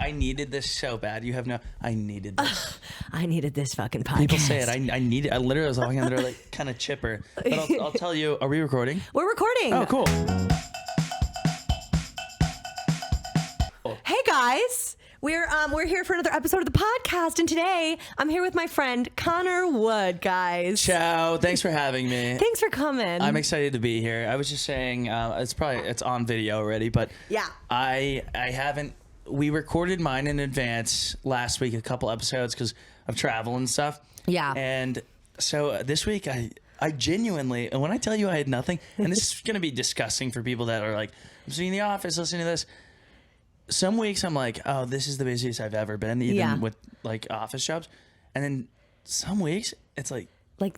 I needed this so bad. You have no. I needed this. I needed this fucking podcast. People say it. I need it. I literally was walking in there like kind of chipper. But I'll tell you. Are we recording? We're recording. Oh, cool. Hey guys. We're here for another episode of the podcast, and today I'm here with my friend Connor Wood, guys. Ciao. Thanks for having me. Thanks for coming. I'm excited to be here. I was just saying, it's on video already, but yeah, I haven't. We recorded mine in advance last week, a couple episodes because of travel and stuff. Yeah, and so this week I genuinely, and when I tell you I had nothing, and this is gonna be disgusting for people that are like, I'm sitting in the office listening to this. Some weeks I'm like, oh, this is the busiest I've ever been, even with like office jobs. And then some weeks it's like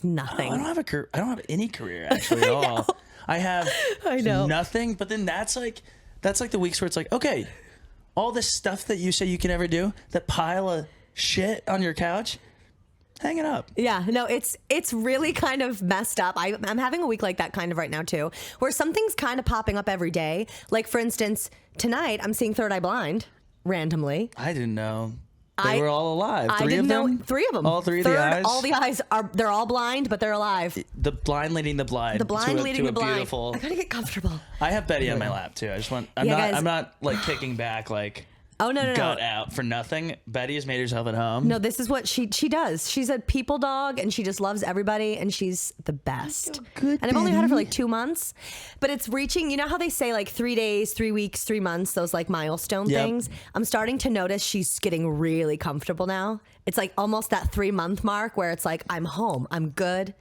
nothing. I don't have any career actually at all. I have nothing. But then that's like the weeks where it's like, okay, all this stuff that you say you can never do, that pile of shit on your couch, hang it up. Yeah, no, it's really kind of messed up. I'm having a week like that kind of right now too, where something's kind of popping up every day. Like for instance, tonight I'm seeing Third Eye Blind randomly. I didn't know they were all alive. I didn't know 3 of them. All 3 of the eyes. All the eyes they're all blind, but they're alive. The blind leading the blind. The blind leading the blind. Beautiful. I gotta get comfortable. I have Betty on my lap too. I'm not like kicking back like. Oh, no. Gut out for nothing. Betty has made herself at home. No, this is what she does. She's a people dog, and she just loves everybody, and she's the best. Good, and I've only had her for like 2 months, but it's reaching, you know how they say like 3 days, 3 weeks, 3 months, those like milestone things? I'm starting to notice she's getting really comfortable now. It's like almost that 3-month mark where it's like, I'm home, I'm good,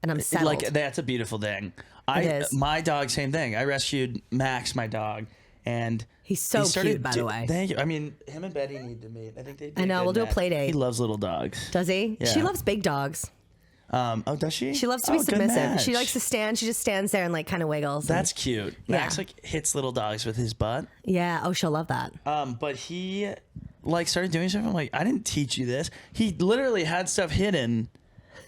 and I'm settled. Like, that's a beautiful thing. It is. My dog, same thing. I rescued Max, my dog, and... He's so cute, by the way. Thank you. I mean, him and Betty need to meet. I think they'd be I know. We'll do a play date. He loves little dogs. Does he? Yeah. She loves big dogs. Oh, does she? She loves to be submissive. She likes to stand. She just stands there and like kind of wiggles. That's cute. Max like hits little dogs with his butt. Yeah. Oh, she'll love that. But he like started doing stuff. I'm like, I didn't teach you this. He literally had stuff hidden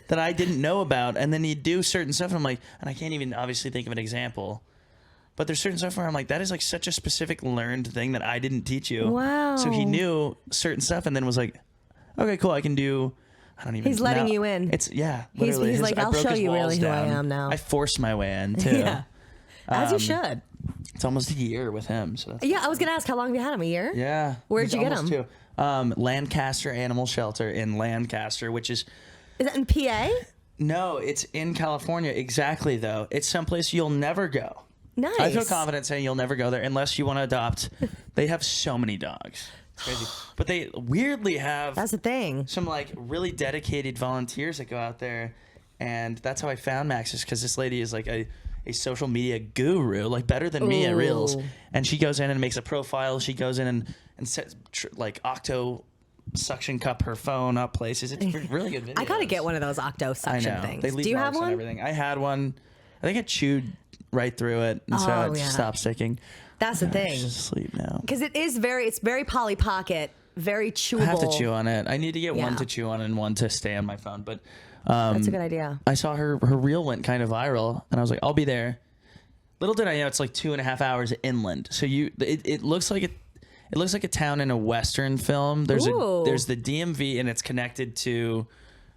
that I didn't know about, and then he'd do certain stuff. And I'm like, and I can't even obviously think of an example. But there's certain stuff where I'm like, that is like such a specific learned thing that I didn't teach you. Wow. So he knew certain stuff and then was like, okay, cool, I can do, I don't even know. He's letting you in. It's, literally. He's like, I'll show you really who I am now. I forced my way in too. Yeah. As you should. It's almost a year with him. So yeah, I was going to ask, how long have you had him? A year? Yeah. Where'd you get him? 2. Lancaster Animal Shelter in Lancaster, which is... Is that in PA? No, it's in California. Exactly, though. It's someplace you'll never go. Nice. I feel confident saying you'll never go there unless you want to adopt. They have so many dogs. It's crazy. But they weirdly have... That's the thing. Some like really dedicated volunteers that go out there. And that's how I found Max, is because this lady is like a social media guru, like better than me at Reels. And she goes in and makes a profile. She goes in and sets like Octo suction cup her phone up places. It's really good videos. I gotta get one of those Octo suction things. They leave Do you have marks on one? everything. I had one. I think it chewed right through it, and so it just stopped sticking. That's the thing. She's asleep now. Because it's very Polly Pocket, very chewable. I have to chew on it. I need to get one to chew on and one to stay on my phone. But that's a good idea. I saw her reel went kind of viral, and I was like, I'll be there. Little did I know it's like 2.5 hours inland. So it looks like it looks like a town in a Western film. There's the DMV, and it's connected to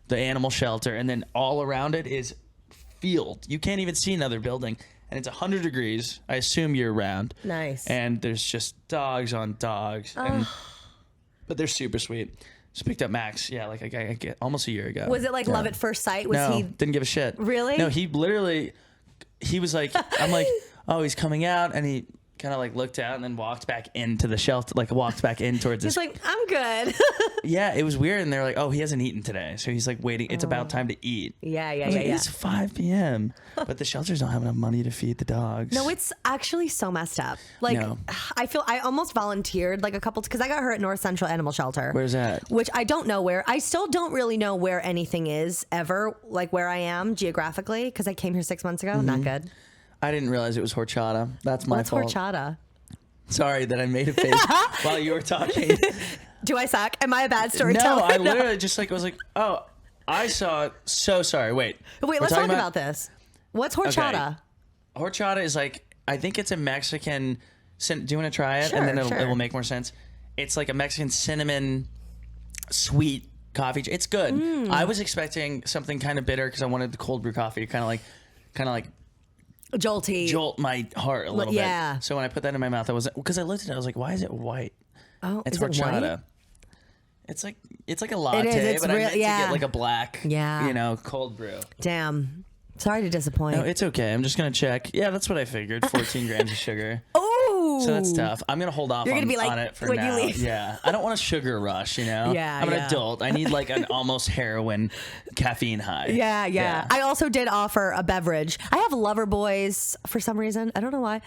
the animal shelter, and then all around it is field. You can't even see another building. And it's 100 degrees, I assume year round. Nice. And there's just dogs on dogs. But they're super sweet. Just picked up Max, like I get almost a year ago. Was it like love at first sight? No, didn't give a shit. Really? No, he was like, I'm like, oh, he's coming out, and he kind of like looked out and then walked back into the shelter, like walked back in towards He's like, I'm good. Yeah, it was weird. And they're like, oh, he hasn't eaten today. So he's like waiting. It's about time to eat. Yeah. It's 5 p.m. But the shelters don't have enough money to feed the dogs. No, it's actually so messed up. Like, I almost volunteered like a couple, because I got her at North Central Animal Shelter. Where's that? Which I don't know where. I still don't really know where anything is ever, like where I am geographically, because I came here 6 months ago. Not good. I didn't realize it was horchata. That's my fault. What's horchata? Sorry that I made a face while you were talking. Do I suck? Am I a bad storyteller? No, I literally just like was like, oh, I saw it. So sorry. Wait, let's talk about this. What's horchata? Okay. Horchata is like, I think it's a Mexican. Do you want to try it? Sure, and then sure. it will make more sense. It's like a Mexican cinnamon sweet coffee. It's good. I was expecting something kind of bitter because I wanted the cold brew coffee to kind of like jolty, jolt my heart a little yeah. bit. So when I put that in my mouth, I was because I looked at it, I was like, why is it white? Oh, it's is it horchata. white? It's like a latte, It's but I real, meant to get like a black, cold brew. Damn. Sorry to disappoint. No, it's okay. I'm just gonna check. Yeah, that's what I figured. 14 grams of sugar. Oh, so that's tough. I'm gonna hold off You're gonna be like, on it for when now. you leave. Yeah, I don't want a sugar rush. Yeah, I'm an adult. I need like an almost heroin caffeine high. Yeah. I also did offer a beverage. I have Lover Boys for some reason. I don't know why.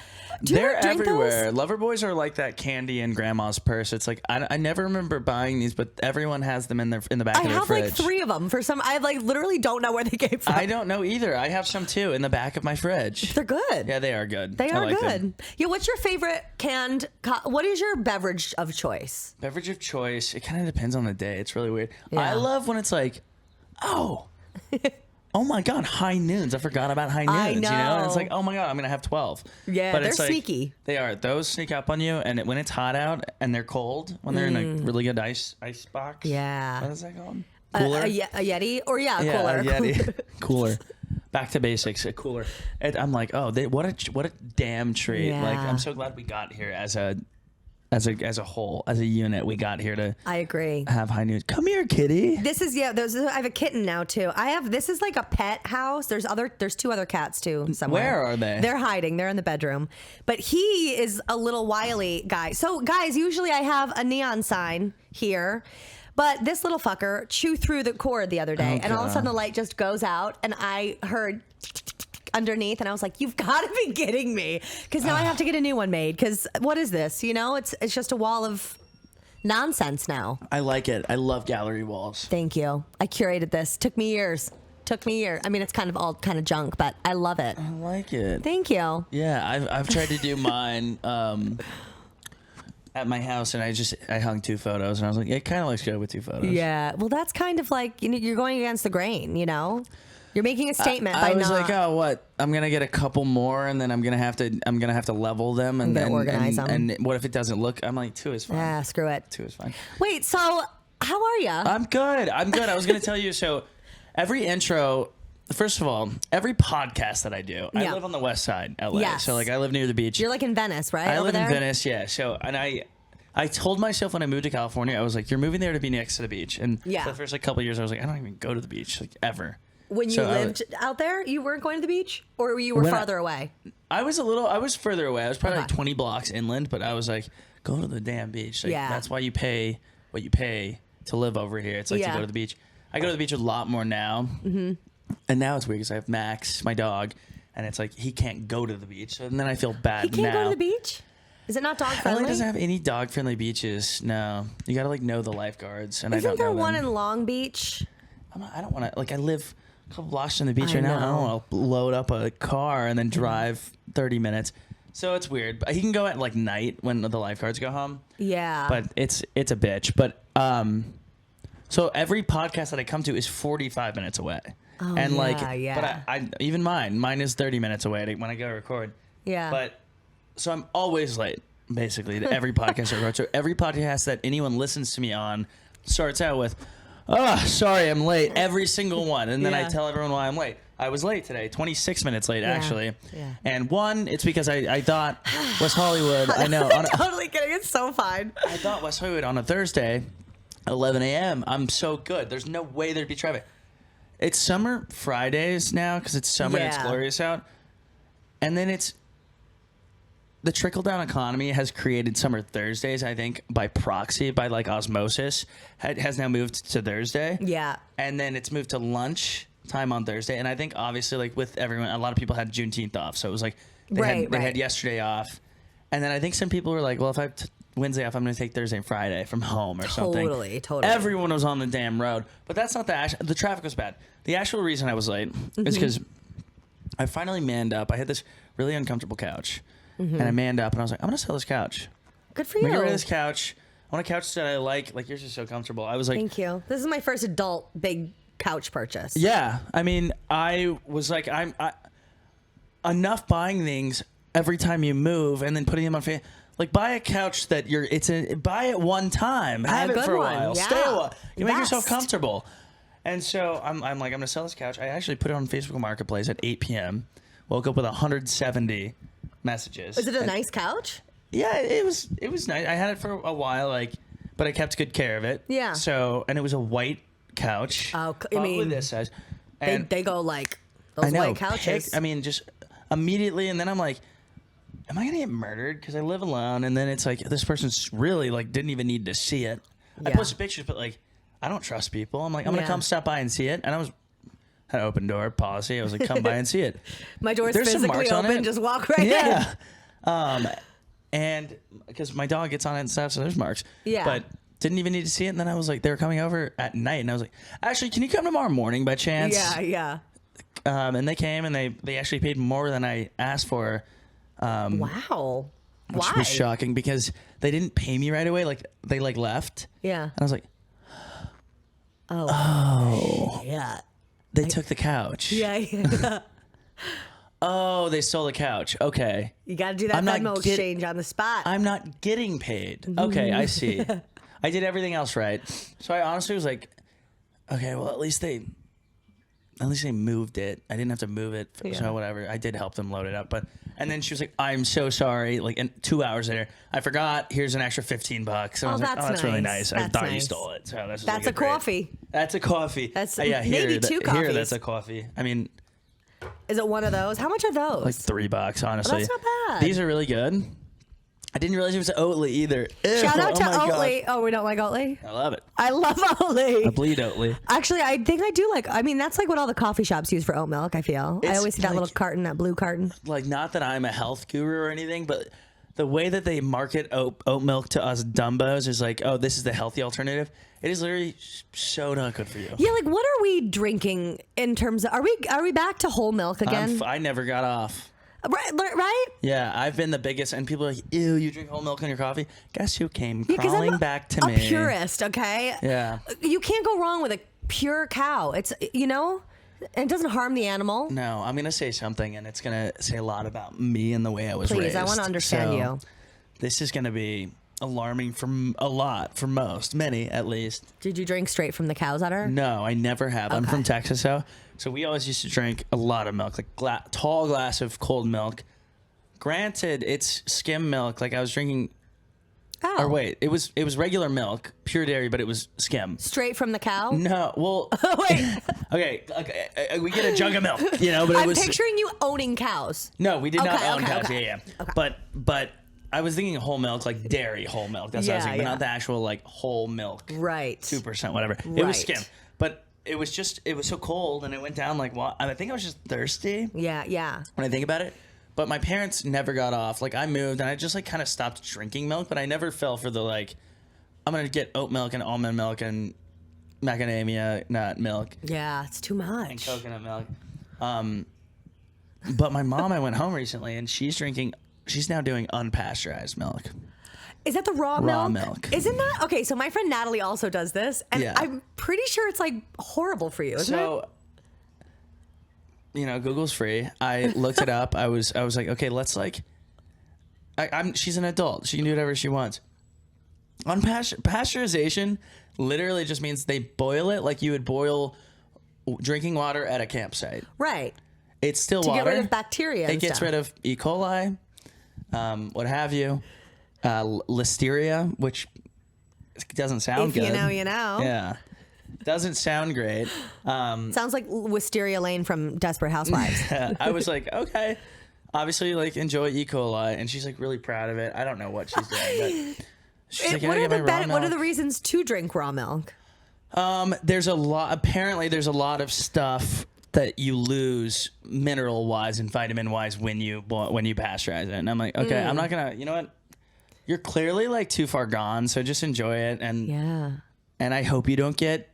Do you They're ever drink everywhere. those? Lover Boys are like that candy in grandma's purse. It's like I never remember buying these, but everyone has them in the back of their fridge. I have like 3 of them. For some, I like literally don't know where they came from. I don't know either. I have some too in the back of my fridge. They're good. Yeah, they are good. They I are like good. them. Yeah, what's your favorite canned? What is your beverage of choice? Beverage of choice. It kind of depends on the day. It's really weird. Yeah. I love when it's like, oh my God, high noons. I forgot about high noons. I know. And it's like, oh my God, I'm gonna have 12. Yeah, but they're it's like, sneaky. They are. Those sneak up on you, and when it's hot out and they're cold, when they're in a really good ice box. Yeah. What is that called? Cooler. A Yeti or cooler. A Yeti. Cooler. Back to basics. A cooler. And I'm like, oh, what a damn treat. Yeah. Like, I'm so glad we got here as a whole, as a unit. We got here to. I agree. Have high news. Come here, kitty. This is I have a kitten now too. This is like a pet house. There's 2 other cats too somewhere. Where are they? They're hiding. They're in the bedroom. But he is a little wily guy. So guys, usually I have a neon sign here. But this little fucker chewed through the cord the other day, and all of a sudden the light just goes out, and I heard underneath, and I was like, "You've got to be kidding me!" Because now I have to get a new one made. Because what is this? It's just a wall of nonsense now. I like it. I love gallery walls. Thank you. I curated this. Took me years. I mean, it's kind of junk, but I love it. I like it. Thank you. Yeah, I've tried to do mine. At my house, and I hung 2 photos, and I was like, it kind of looks good with 2 photos. Yeah, well, that's kind of like you're going against the grain. You're making a statement by I was not. like, oh, what? I'm gonna get a couple more, and then I'm gonna have to level them, and then organize them. And what if it doesn't look? I'm like, 2 is fine. Yeah, screw it. 2 is fine. Wait, so how are you? I'm good. I was gonna tell you. So every intro. First of all, every podcast that I do, I live on the west side, LA. Yes. So like I live near the beach. You're like in Venice, right? I over live there? in Venice, yeah. So and I told myself when I moved to California, I was like, you're moving there to be next to the beach. And for the first couple of years, I was like, I don't even go to the beach like ever. When you lived out there, you weren't going to the beach, or you were farther away? I was further away. I was probably like 20 blocks inland, but I was like, go to the damn beach. Like, that's why you pay what you pay to live over here. It's like to go to the beach. I go to the beach a lot more now. Mm-hmm. And now it's weird because I have Max, my dog, and it's like he can't go to the beach. And then I feel bad He can't now. go to the beach? Is it not dog friendly? LA doesn't have any dog friendly beaches. No. You got to like know the lifeguards. And Isn't I don't know there one them. in Long Beach? I don't want to, like I live a couple blocks from the beach right now. I know. don't want to load up a car and then drive 30 minutes. So it's weird. But he can go at like night when the lifeguards go home. Yeah. But it's a bitch. But so every podcast that I come to is 45 minutes away. Oh, and yeah, like, yeah. but I even mine is 30 minutes away when I go record. Yeah. But so I'm always late, basically, to every podcast I record. So every podcast that anyone listens to me on starts out with, "Oh, sorry, I'm late." Every single one, and then I tell everyone why I'm late. I was late today, 26 minutes late actually. Yeah. And one, it's because I thought West Hollywood. I know. I'm totally kidding. It's so fine. I thought West Hollywood on a Thursday, 11 a.m. I'm so good. There's no way there'd be traffic. It's summer Fridays now because it's summer and it's glorious out. And then it's the trickle-down economy has created summer Thursdays, I think, by proxy, by like osmosis, has now moved to Thursday. Yeah. And then it's moved to lunch time on Thursday. And I think obviously like with everyone, a lot of people had Juneteenth off. So it was like they had yesterday off. And then I think some people were like, well, if I have Wednesday off, I'm going to take Thursday and Friday from home or something. Totally. Everyone was on the damn road. But that's not the traffic was bad. The actual reason I was late is because I finally manned up. I had this really uncomfortable couch. And I manned up and I was like, I'm going to sell this couch. Good for I'm you. going to get rid of this couch. I want a couch that I like. Like yours is so comfortable. I was like, thank you. This is my first adult big couch purchase. Yeah. I mean, I was like, enough buying things every time you move and then putting them on Facebook. Like buy a couch that buy it one time, have it for a while, stay a while, you make yourself comfortable. And so I'm like, I'm gonna sell this couch. I actually put it on Facebook Marketplace at 8 p.m. Woke up with 170 messages. Is it a nice couch? Yeah, it was nice. I had it for a while, but I kept good care of it. Yeah. So, and it was a white couch. Oh, I mean, this size. And they go like those white couches. Just immediately, and then I'm like, am I gonna get murdered? Because I live alone, and then it's like this person's really like didn't even need to see it. I posted pictures, but like I don't trust people. I'm like, I'm gonna come stop by and see it, and had an open door policy. I was like, come by and see it. My door's physically open. Just walk right in. And because my dog gets on it and stuff, so there's marks. Yeah. But didn't even need to see it. And then I was like, they were coming over at night, and I was like, actually, can you come tomorrow morning by chance? Yeah. And they came, and they actually paid more than I asked for. Wow. Which was shocking because they didn't pay me right away. Like they left. Yeah. And I was like, oh. Yeah. They took the couch. Yeah. Oh, they stole the couch. Okay. You got to do that Venmo exchange on the spot. I'm not getting paid. Okay, I see. I did everything else right. So I honestly was like, okay, well, at least they moved it. I didn't have to move it. So whatever. I did help them load it up. And then she was like, I'm so sorry. Like, and 2 hours later, I forgot. Here's an extra $15. And I was like, that's really nice. I thought you stole it. So that's a coffee. That's a coffee. That's maybe two coffees. Here, that's a coffee. I mean, is it one of those? How much are those? like $3, honestly. Oh, that's not bad. These are really good. I didn't realize it was Oatly either. Ew, Shout out to Oatly. Oh, we don't like Oatly? I love it. I love Oatly. I bleed Oatly. Actually, I think I do like, I mean, that's like what all the coffee shops use for oat milk, I feel. I always see that little carton, that blue carton. Like, not that I'm a health guru or anything, but the way that they market oat milk to us dumbos is like, oh, this is the healthy alternative. It is literally so not good for you. Yeah, like what are we drinking in terms of, are we back to whole milk again? I never got off. Right? Yeah, I've been the biggest, and people are like, ew, you drink whole milk in your coffee? Guess who came crawling back to me? A purist, okay? Yeah. You can't go wrong with a pure cow. It's, it doesn't harm the animal. No, I'm going to say something, and it's going to say a lot about me and the way I was raised. Please, I want to understand you. This is going to be alarming for many at least. Did you drink straight from the cow's udder? No, I never have. Okay. I'm from Texas, so we always used to drink a lot of milk, like tall glass of cold milk. Granted, it's skim milk. Like I was drinking. Oh. Or wait, it was regular milk, pure dairy, but it was skim. Straight from the cow? No, well. Wait. Okay, we get a jug of milk, but I'm picturing you owning cows. No, we did not own cows. Okay. Yeah. Okay. But I was thinking whole milk, like dairy whole milk. That's what I was thinking, but not the actual like whole milk. Right. 2%, whatever. Right. It was skim, but it was so cold, and it went down like what? I think I was just thirsty. Yeah. When I think about it. But my parents never got off. Like, I moved, and I just, like, kind of stopped drinking milk, but I never fell for the, like, I'm going to get oat milk and almond milk and macadamia nut milk. Yeah, it's too much. And coconut milk. But my mom, I went home recently, and she's now doing unpasteurized milk. Is that the raw milk? Isn't that? Okay, so my friend Natalie also does this, and I'm pretty sure it's, like, horrible for you, isn't it? Google's free. I looked it up. I was like, okay, let's like, she's an adult. She can do whatever she wants. Pasteurization literally just means they boil it like you would boil drinking water at a campsite. Right. It's still water. To get rid of bacteria. It gets rid of E. coli, what have you, listeria, which doesn't sound good. If you know, you know. Yeah. Doesn't sound great. Sounds like Wisteria Lane from Desperate Housewives. I was like, okay. Obviously, like, enjoy E. coli. And she's, like, really proud of it. I don't know what she's doing. But she's like, what are the reasons to drink raw milk? Apparently, there's a lot of stuff that you lose mineral-wise and vitamin-wise when you pasteurize it. And I'm like, okay, I'm not going to, you know what? You're clearly, like, too far gone. So just enjoy it. And I hope you don't get...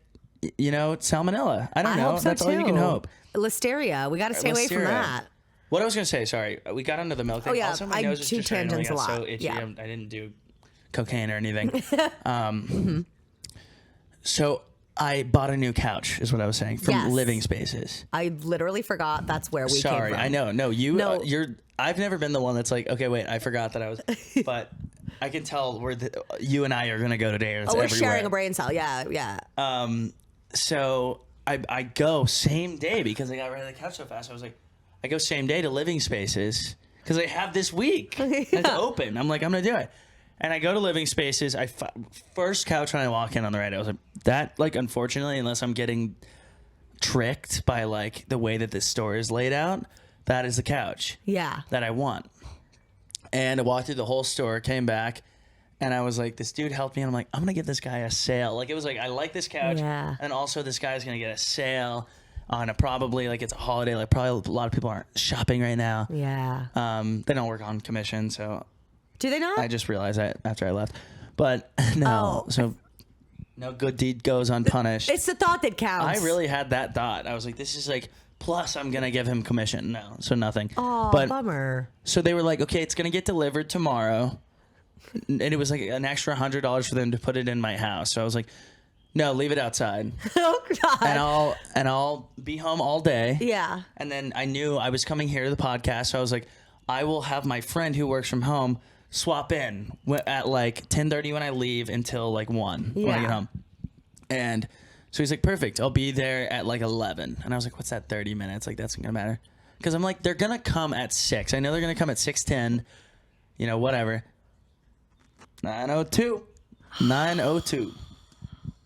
salmonella. I don't know. Hope so That's too. all you can hope. Listeria. We got to stay away from that. What I was going to say, sorry, we got into the milk thing. Oh, yeah. Also, my nose is just tangents a lot. so itchy. Yeah. I didn't do cocaine or anything. So I bought a new couch, is what I was saying, from Living Spaces. I literally forgot that's where we came from. Sorry, I know. No, you're. I've never been the one that's like, okay, wait, I forgot that I was. But I can tell you and I are gonna go today. Or it's we're everywhere. sharing a brain cell. Yeah. So I go same day because I got rid of the couch so fast. I was like, I go same day to Living Spaces because I have this week. It's open. I'm like, I'm gonna do it. And I go to Living Spaces. First couch when I walk in on the right, I was like, that, like, unfortunately, unless I'm getting tricked by, like, the way that this store is laid out, that is the couch. Yeah. That I want. And I walked through the whole store, came back, and I was like, this dude helped me. And I'm like, I'm going to give this guy a sale. Like, it was like, I like this couch. Yeah. And also, this guy's going to get a sale on a probably, like, it's a holiday. Like, probably a lot of people aren't shopping right now. Yeah. They don't work on commission, so... Do they not? I just realized that after I left. But no. So no good deed goes unpunished. It's the thought that counts. I really had that thought. I was like, this is like, plus I'm going to give him commission. No, so nothing. Oh, but, bummer. So they were like, okay, it's going to get delivered tomorrow. And it was like an extra $100 for them to put it in my house. So I was like, no, leave it outside. Oh, God. And I'll be home all day. Yeah. And then I knew I was coming here to the podcast. So I was like, I will have my friend who works from home swap in at like 10:30 when I leave until like 1 when I get home. And so he's like, perfect. I'll be there at like 11. And I was like, what's that 30 minutes? Like, that's not going to matter. Because I'm like, they're going to come at 6. I know they're going to come at 6:10, you know, whatever. 9:02.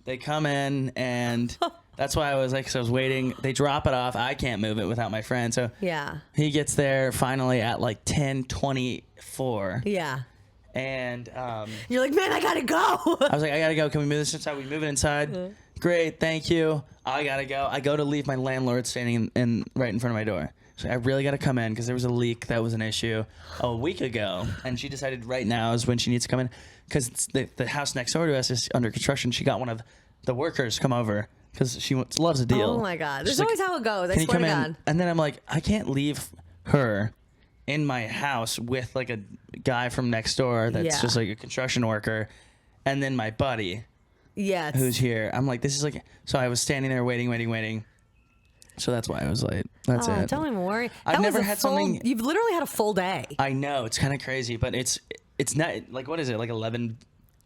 They come in and that's why I was like, so I was waiting. They drop it off. I can't move it without my friend. So he gets there finally at like 10:24. Yeah. And you're like, man, I gotta go. I was like, I gotta go. Can we move this inside? We move it inside. Great, thank you. I gotta go. I go to leave. My landlord standing right in front of my door. So I really gotta come in because there was a leak that was an issue a week ago, and she decided right now is when she needs to come in because the house next door to us is under construction. She got one of the workers come over. Because she loves a deal. Oh, my God. This is always how it goes. I swear to God. And then I'm like, I can't leave her in my house with, like, a guy from next door that's just, like, a construction worker. And then my buddy who's here. I'm like, this is, like... So I was standing there waiting. So that's why I was late. That's it. Don't even worry. I've never had something... You've literally had a full day. I know. It's kind of crazy. But it's not... Like, what is it? Like 11...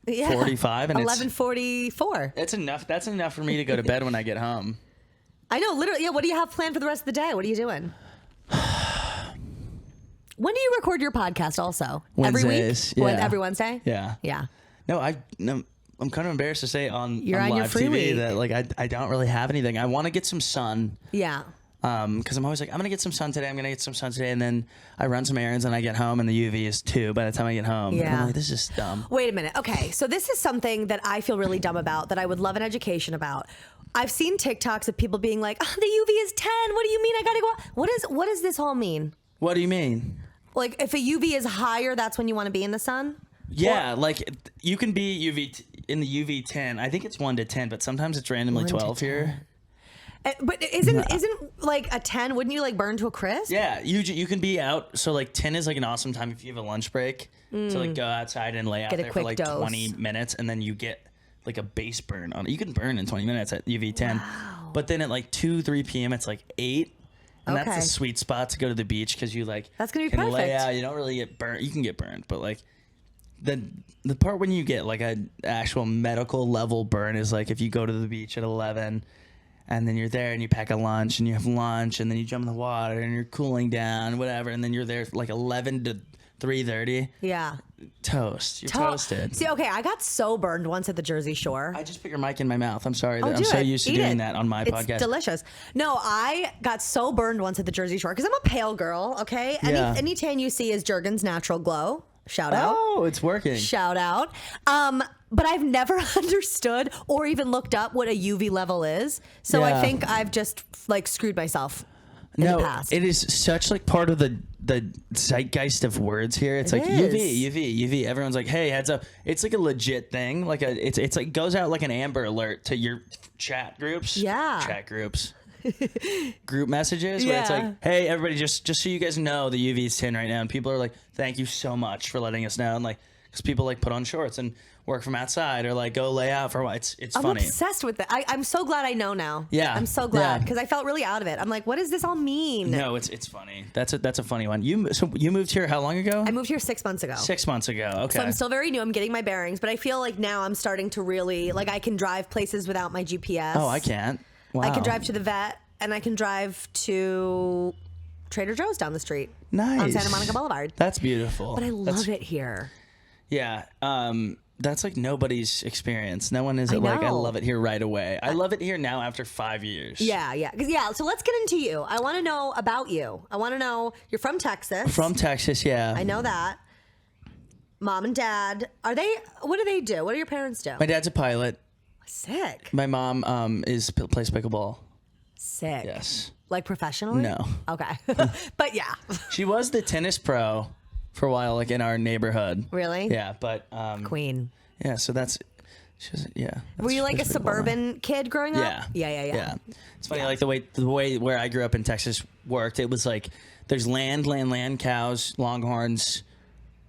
45 and 11:44. It's enough. That's enough for me to go to bed when I get home. I know, literally. Yeah. What do you have planned for the rest of the day? What are you doing? When do you record your podcast? Also, Wednesdays, every week. Yeah. Every Wednesday. Yeah. Yeah. No, I'm kind of embarrassed to say on your live free TV week. that like I don't really have anything. I want to get some sun. Yeah. Because I'm always like, I'm gonna get some sun today. And then I run some errands and I get home and the UV is 2 by the time I get home. Yeah. And I'm like, this is dumb. Wait a minute. Okay, so this is something that I feel really dumb about that I would love an education about. I've seen TikToks of people being like, oh, the UV is 10. What do you mean I gotta go out? What does this all mean? What do you mean? Like if a UV is higher, that's when you want to be in the sun? Yeah, like you can be in the UV 10. I think it's 1 to 10, but sometimes it's randomly 12 here. But isn't like a 10? Wouldn't you like burn to a crisp? Yeah, you can be out. So like 10 is like an awesome time if you have a lunch break to like go outside and lay out there for like 20 minutes, and then you get like a base burn on it. You can burn in 20 minutes at UV 10, but then at like 2-3 p.m. it's like 8. And that's the sweet spot to go to the beach because you like that's gonna be can perfect. lay out. You don't really get burnt. You can get burned, but like the part when you get like an actual medical level burn is like if you go to the beach at 11 and then you're there and you pack a lunch and you have lunch and then you jump in the water and you're cooling down, whatever, and then you're there like 11 to 3:30. Yeah. Toast. You're toasted. See, okay, I got so burned once at the Jersey Shore. I just put your mic in my mouth. I'm sorry. I'm so used to doing that on my podcast. It's delicious. No, I got so burned once at the Jersey Shore because I'm a pale girl, okay? Any tan you see is Jergens Natural Glow. Shout out. Oh, it's working. Shout out. But I've never understood or even looked up what a UV level is. So I think I've just like screwed myself in the past. It is such like part of the zeitgeist of words here. It's like UV. Everyone's like, hey, heads up. It's like a legit thing. Like it's like goes out like an Amber Alert to your chat groups. Yeah. Chat groups. Group messages where it's like, hey, everybody, just so you guys know, the UV is 10 right now, and people are like, thank you so much for letting us know, and like, because people like put on shorts, and work from outside or like go lay out for a while. It's I'm funny. obsessed with it. I'm so glad I know now. Yeah. I'm so glad because I felt really out of it. I'm like, what does this all mean? No, it's funny. That's a funny one. You moved here how long ago? I moved here 6 months ago. 6 months ago. Okay. So I'm still very new. I'm getting my bearings, but I feel like now I'm starting to really like I can drive places without my GPS. Oh, I can't. Wow. I can drive to the vet and I can drive to Trader Joe's down the street. Nice. On Santa Monica Boulevard. That's beautiful. But I love it here. Yeah. That's like nobody's experience. No one is like, I love it here right away. I love it here now after 5 years. Yeah. So let's get into you. I want to know about you. I want to know, you're from Texas. From Texas, yeah. I know that. Mom and dad, what do they do? What do your parents do? My dad's a pilot. Sick. My mom plays pickleball. Sick. Yes. Like professionally? No. Okay. But yeah. She was the tennis pro for a while, like in our neighborhood. Really? Yeah, but Queen. Yeah, so that's Were you like a suburban kid growing up? Yeah. It's funny, like the way where I grew up in Texas worked. It was like there's land, cows, longhorns,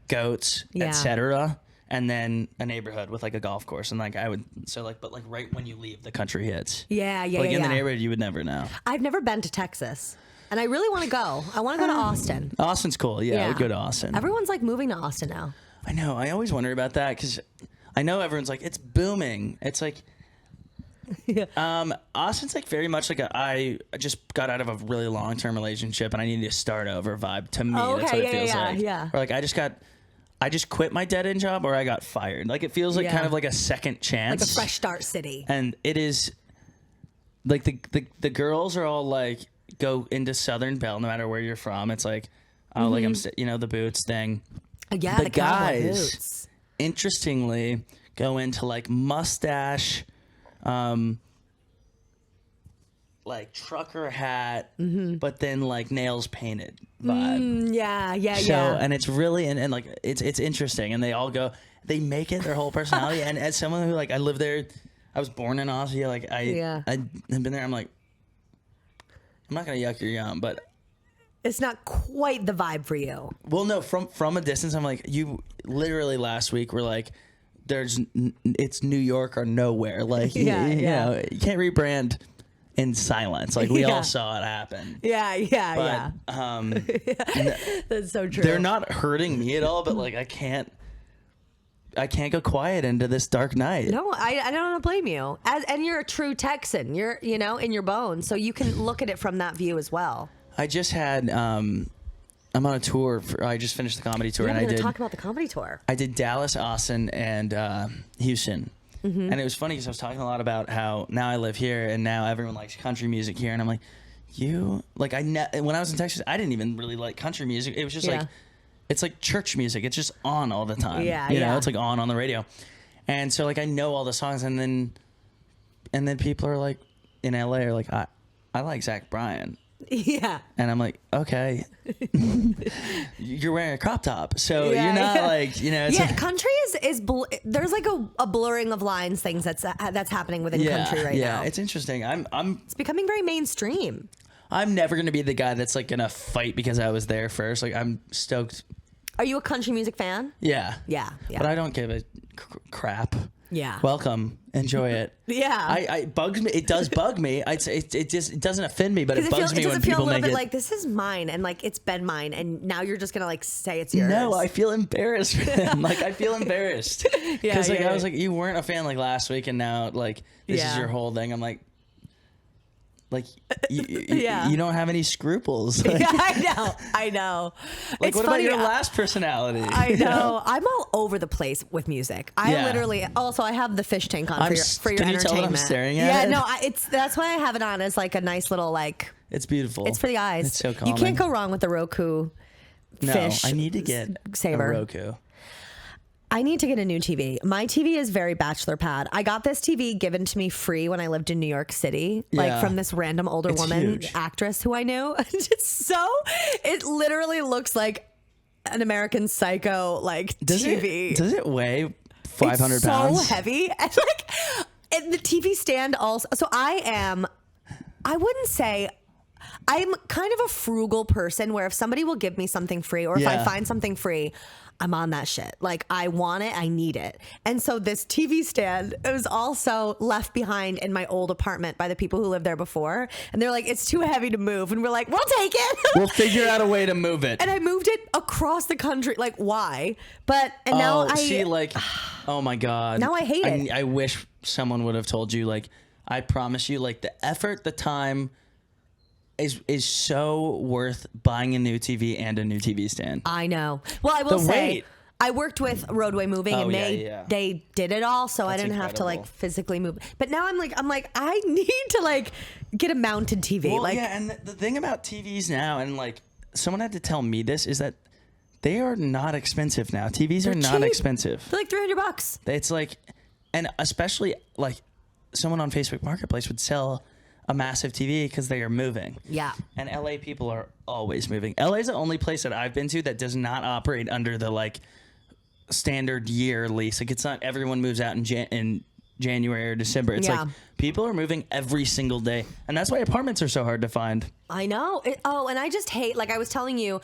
goats, etc., and then a neighborhood with like a golf course. And like but right when you leave, the country hits. Yeah. Like in the neighborhood, you would never know. I've never been to Texas. And I really want to go. I want to go to Austin. Austin's cool. Yeah, we'd go to Austin. Everyone's like moving to Austin now. I know. I always wonder about that because I know everyone's like, it's booming. It's like, Austin's like very much like I just got out of a really long-term relationship and I needed to start over vibe. To me, that's what it feels like. Yeah. Or like I just quit my dead end job or I got fired. Like it feels like kind of like a second chance. Like a fresh start city. And it is like the girls are all like, go into Southern Belle no matter where you're from. It's like, oh, like I'm, the boots thing. Yeah, the guys, interestingly, go into like mustache, like trucker hat, but then like nails painted vibe. Yeah. And it's really and like it's interesting, and they make it their whole personality. And as someone who like I live there, I was born in Aussie. Like I've been there. I'm like, I'm not gonna yuck your yum, but it's not quite the vibe for you. Well, no, from a distance, I'm like, you literally last week were like, it's New York or nowhere. Like, you know, you can't rebrand in silence. Like we all saw it happen. Yeah. That's so true. They're not hurting me at all, but like I can't go quiet into this dark night. No, I don't want to blame you. And you're a true Texan. You're, in your bones. So you can look at it from that view as well. I just had, I'm on a tour. I just finished the comedy tour. Yeah, and we're going to talk about the comedy tour. I did Dallas, Austin, and Houston. And it was funny because I was talking a lot about how now I live here and now everyone likes country music here. And I'm like, when I was in Texas, I didn't even really like country music. It was just like, it's like church music. It's just on all the time. You know, it's like on the radio. And so like I know all the songs, and then people are like in LA are like, I like Zach Bryan. Yeah. And I'm like, okay. You're wearing a crop top. So you're not like, it's country is there's like a blurring of lines things that's happening within country right now. Yeah, it's interesting. It's becoming very mainstream. I'm never going to be the guy that's like going to fight because I was there first. Like I'm stoked. Are you a country music fan? Yeah. But I don't give a crap. Yeah. Welcome. Enjoy it. Yeah. It bugs me. It does bug me. It doesn't offend me, but it bugs me when people make it. It doesn't feel a little bit like this is mine and like it's been mine and now you're just gonna like say it's yours. No, I feel embarrassed for them. Like I feel embarrassed. Because I was like, you weren't a fan like last week and now like this is your whole thing. I'm like you don't have any scruples. Like, I know. Like, it's what funny, about your last personality? I know. I'm all over the place with music. I literally. Also, I have the fish tank on for your can entertainment. You tell that I'm staring at it? No. That's why I have it on as like a nice little like. It's beautiful. It's for the eyes. It's so calming. You can't go wrong with the Roku. Fish. No, I need to get saver. a Roku. I need to get a new TV. My TV is very bachelor pad. I got this TV given to me free when I lived in New York City, like from this random older woman actress who I knew. It literally looks like an American Psycho like TV. Does it weigh 500 pounds? So heavy. And the TV stand also. So I wouldn't say I'm kind of a frugal person where if somebody will give me something free or if I find something free, I'm on that shit. Like, I want it, I need it. And so this TV stand, it was also left behind in my old apartment by the people who lived there before. And they're like, it's too heavy to move. And we're like, we'll take it. We'll figure out a way to move it. And I moved it across the country. Like, why? And now oh my God. Now I hate it. I wish someone would have told you, like, I promise you, like, the effort, the time is so worth buying a new TV and a new TV stand. I know. Well, I will say, I worked with Roadway Moving and they did it all, so I didn't have to like physically move. But now I'm like I need to like get a mounted TV. Well, and the thing about TVs now, and like someone had to tell me this, is that they are not expensive now. TVs are not expensive. They're like $300. It's like, and especially like someone on Facebook Marketplace would sell a massive TV because they are moving. Yeah. And LA people are always moving. LA is the only place that I've been to that does not operate under the like standard year lease. Like, it's not everyone moves out in January or December. It's like people are moving every single day. And that's why apartments are so hard to find. I know. And I just hate, like I was telling you,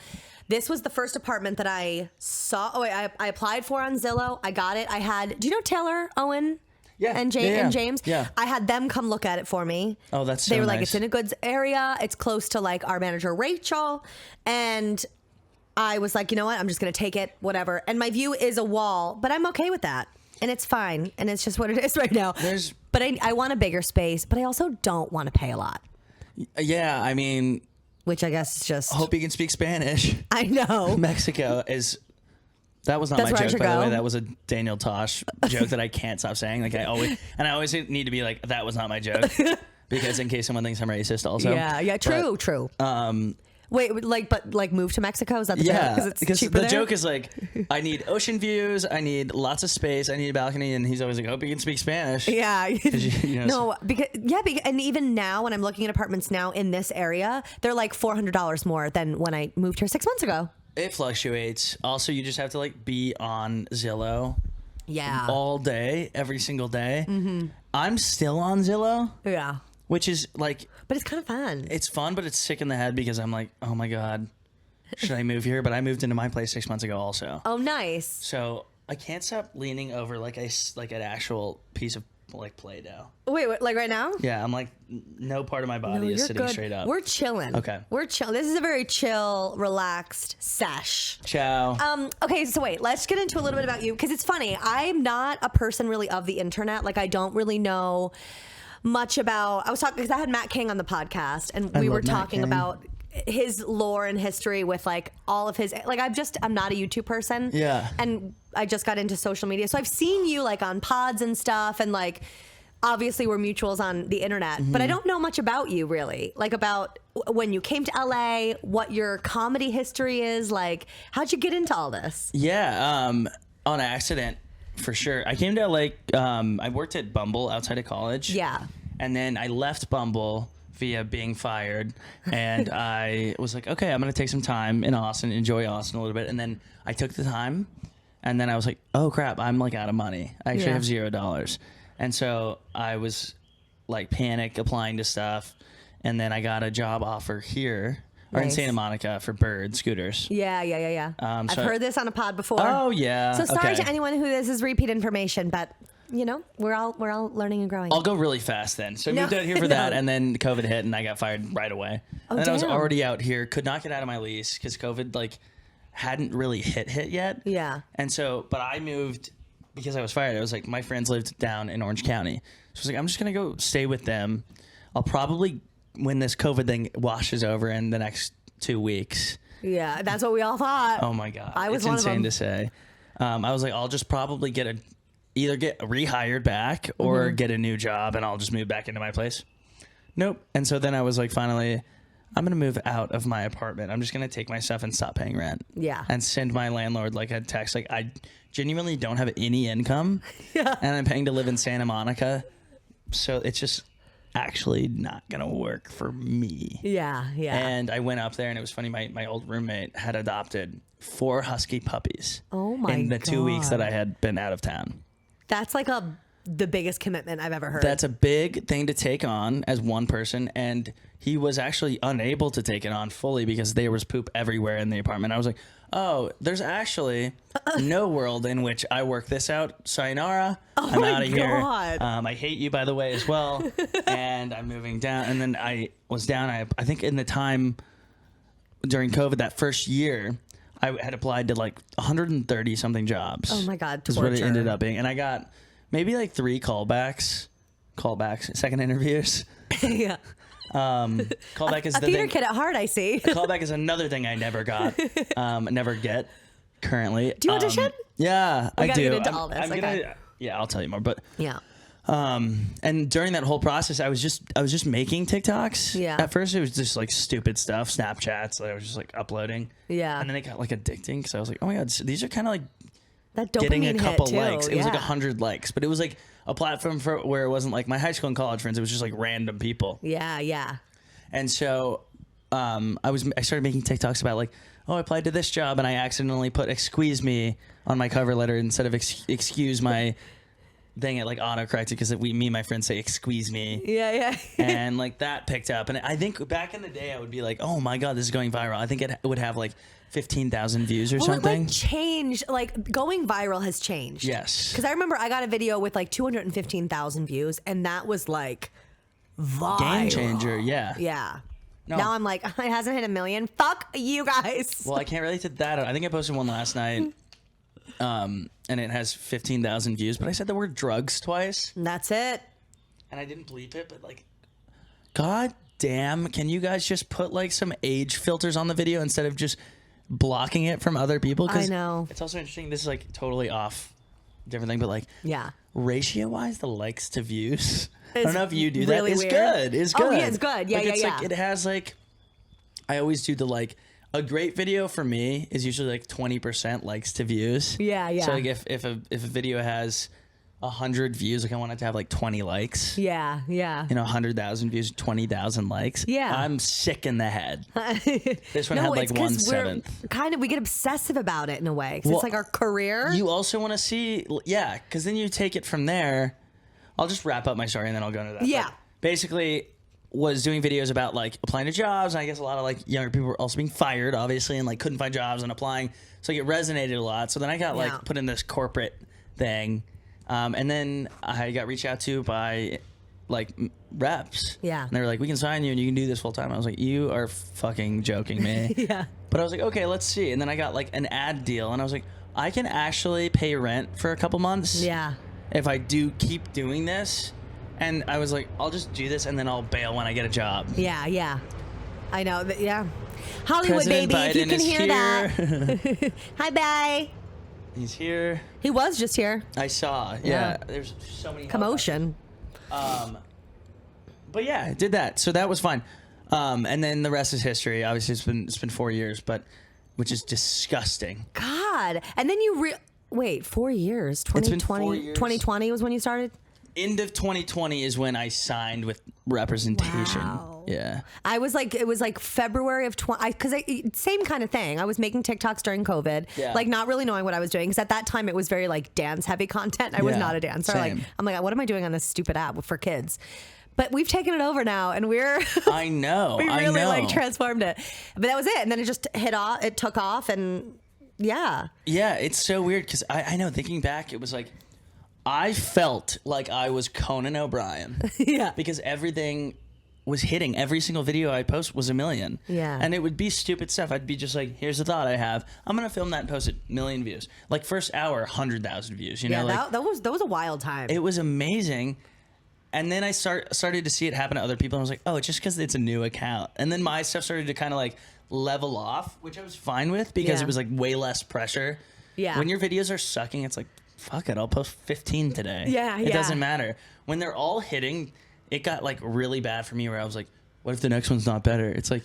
this was the first apartment that I saw. I applied for on Zillow. I got it. I had, do you know Taylor Owen? And James. Yeah. I had them come look at it for me. Oh, that's so They were nice. like, it's in a good area. It's close to like our manager, Rachel. And I was like, you know what? I'm just going to take it, whatever. And my view is a wall, but I'm okay with that. And it's fine. And it's just what it is right now. But I want a bigger space, but I also don't want to pay a lot. Yeah, I mean, which I guess is just. I hope you can speak Spanish. I know. Mexico is. That was not my joke, by the way. That was a Daniel Tosh joke that I can't stop saying. Like, I always need to be like, that was not my joke, because in case someone thinks I'm racist, also. Yeah, true. Wait, but move to Mexico? Is that the joke? Because the joke is like, I need ocean views, I need lots of space, I need a balcony, and he's always like, hope you can speak Spanish. Yeah. And even now, when I'm looking at apartments now in this area, they're like $400 more than when I moved here 6 months ago. It fluctuates. Also, you just have to like be on Zillow. Yeah. All day, every single day. Mm-hmm. I'm still on Zillow. Yeah. Which is like. But it's kind of fun. It's fun, but it's sick in the head because I'm like, oh my God, should I move here? But I moved into my place 6 months ago also. Oh, nice. So I can't stop leaning over like an actual piece of like Play-Doh. Wait, like right now? Yeah, I'm like, no part of my body is sitting straight up. We're chilling. Okay. We're chill. This is a very chill, relaxed sesh. Ciao. Okay, so wait, let's get into a little bit about you, because it's funny. I'm not a person really of the internet. Like, I don't really know much about. I was talking because I had Matt King on the podcast, and we were talking about his lore and history with like all of his, like, I'm not a YouTube person. Yeah. And I just got into social media. So I've seen you like on pods and stuff, and like obviously we're mutuals on the internet, but I don't know much about you really, like about when you came to LA, what your comedy history is, like how'd you get into all this? Yeah, on accident for sure. I came to LA, I worked at Bumble outside of college. Yeah. And then I left Bumble via being fired, and I was like, okay, I'm gonna take some time in Austin, enjoy Austin a little bit. And then I took the time, and then I was like, oh crap, I'm like out of money. I actually have $0. And so I was like panic applying to stuff, and then I got a job offer here or in Santa Monica for Bird scooters. Yeah. I've heard this on a pod before. Oh yeah. So sorry to anyone who this is repeat information, but you know, we're all learning and growing. I'll go really fast then. So I moved out here for that, and then COVID hit, and I got fired right away. And then I was already out here, could not get out of my lease because COVID like hadn't really hit yet. Yeah. And so, but I moved because I was fired. I was like, my friends lived down in Orange County, so I was like, I'm just gonna go stay with them. I'll probably, when this COVID thing washes over in the next 2 weeks. Yeah, that's what we all thought. Oh my God, I was it's one insane of them. to say. I was like, I'll just probably either get rehired back or get a new job, and I'll just move back into my place. Nope. And so then I was like, finally, I'm going to move out of my apartment. I'm just going to take my stuff and stop paying rent. Yeah. And send my landlord like a text. Like, I genuinely don't have any income. Yeah. And I'm paying to live in Santa Monica. So it's just actually not going to work for me. Yeah. And I went up there, and it was funny. My old roommate had adopted 4 husky puppies. Oh my God. In the 2 weeks that I had been out of town. That's like the biggest commitment I've ever heard. That's a big thing to take on as one person, and he was actually unable to take it on fully because there was poop everywhere in the apartment. I was like, oh, there's actually no world in which I work this out. Sayonara. I'm out of here. I hate you, by the way, as well. And I'm moving down. And then I was down. I think in the time during COVID, that first year, I had applied to like 130 something jobs. Oh my God, torture. Is what it ended up being. And I got maybe like 3 callbacks, second interviews. Yeah. Callback is a theater kid at heart, I see. Callback is another thing I never got, never get currently. Do you audition? Yeah, I do. Get into all this. I'll tell you more. But yeah. And during that whole process, I was just making TikToks. Yeah. At first, it was just like stupid stuff, Snapchats. I was just like uploading. Yeah. And then it got like addicting because I was like, oh my God, these are kind of like that dopamine getting a couple hit too. likes. It was like 100 likes, but it was like a platform for where it wasn't like my high school and college friends. It was just like random people. Yeah, yeah. And so I started making TikToks about like, oh, I applied to this job and I accidentally put "excuse me" on my cover letter instead of excuse my thing. It like autocorrected because me and my friends say "excuse me." Yeah, yeah. And like that picked up. And I think back in the day, I would be like, oh my God, this is going viral. I think it would have like 15,000 views or something. It like changed. Like going viral has changed. Yes. Because I remember I got a video with like 215,000 views, and that was like viral. Game changer. Yeah. Yeah. No. Now I'm like, it hasn't hit 1 million. Fuck you guys. Well, I can't relate to that. I think I posted one last night, and it has 15,000 views. But I said the word drugs twice. And that's it. And I didn't bleep it, but like, God damn, can you guys just put like some age filters on the video instead of just blocking it from other people? I know. It's also interesting. This is like totally off different thing, but like, yeah, ratio wise, the likes to views. I don't know if you do really that. It's weird. Good. It's good. Oh yeah, it's good. Yeah, like, yeah, it's yeah. Like, it has like, I always do the like, a great video for me is usually like 20% likes to views. Yeah, yeah. So like if a video has 100 views, like I want it to have like 20 likes. Yeah, yeah. 100,000 views, 20,000 likes. Yeah. I'm sick in the head. This one had like 1/7. We get obsessive about it in a way. 'Cause it's like our career. You also want to see, yeah, because then you take it from there. I'll just wrap up my story and then I'll go into that. Yeah. But basically, was doing videos about like applying to jobs, and I guess a lot of like younger people were also being fired, obviously, and like couldn't find jobs and applying. So like, it resonated a lot. So then I got like put in this corporate thing. And then I got reached out to by like reps. Yeah. And they were like, we can sign you and you can do this full time. I was like, you are fucking joking me. Yeah. But I was like, okay, let's see. And then I got like an ad deal and I was like, I can actually pay rent for a couple months. Yeah. If I do keep doing this. And I was like, I'll just do this and then I'll bail when I get a job. Yeah, yeah. I know. Yeah. Hollywood, President baby, if you Biden can is hear here. that. Hi, bye. He's here. He was just here. I saw. Yeah. There's so many commotion. But yeah, I did that. So that was fine. And then the rest is history. Obviously, it's been 4 years, but which is disgusting. God. And then you wait, 4 years. 2020. It's been 4 years. 2020 was when you started? End of 2020 is when I signed with representation. Wow. Yeah. I was like, it was like February of because same kind of thing. I was making TikToks during COVID, like not really knowing what I was doing. Because at that time it was very like dance heavy content. I was not a dancer. Same. Like, I'm like, what am I doing on this stupid app for kids? But we've taken it over now, and we're I know. we really like transformed it. But that was it, and then it just hit off. It took off, and yeah. Yeah, it's so weird because I know thinking back, it was like I felt like I was Conan O'Brien. Yeah. Because everything was hitting. Every single video I post was 1 million. Yeah. And it would be stupid stuff. I'd be just like, here's a thought I have. I'm going to film that and post it, 1 million views. Like first hour, 100,000 views. You know, like, that was a wild time. It was amazing. And then I started to see it happen to other people. And I was like, oh, it's just because it's a new account. And then my stuff started to kind of like level off, which I was fine with because it was like way less pressure. Yeah. When your videos are sucking, it's like, fuck it, I'll post 15 today. Yeah, It doesn't matter. When they're all hitting, it got like really bad for me where I was like, what if the next one's not better? It's like,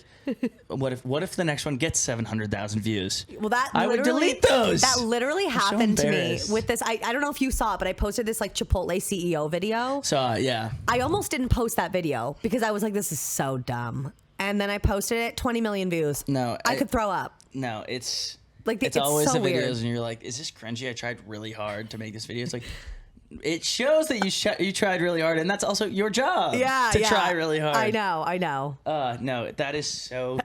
what if the next one gets 700,000 views? Well, I would delete those. That literally happened to me with this. I don't know if you saw it, but I posted this like Chipotle CEO video. Yeah. I almost didn't post that video because I was like, this is so dumb. And then I posted it, 20 million views. No. I could throw up. No, it's... Like it's always so the videos weird. and you're like, is this cringy? I tried really hard to make this video. It's like, it shows that you tried really hard, and that's also your job. To try really hard. I know. No, that is so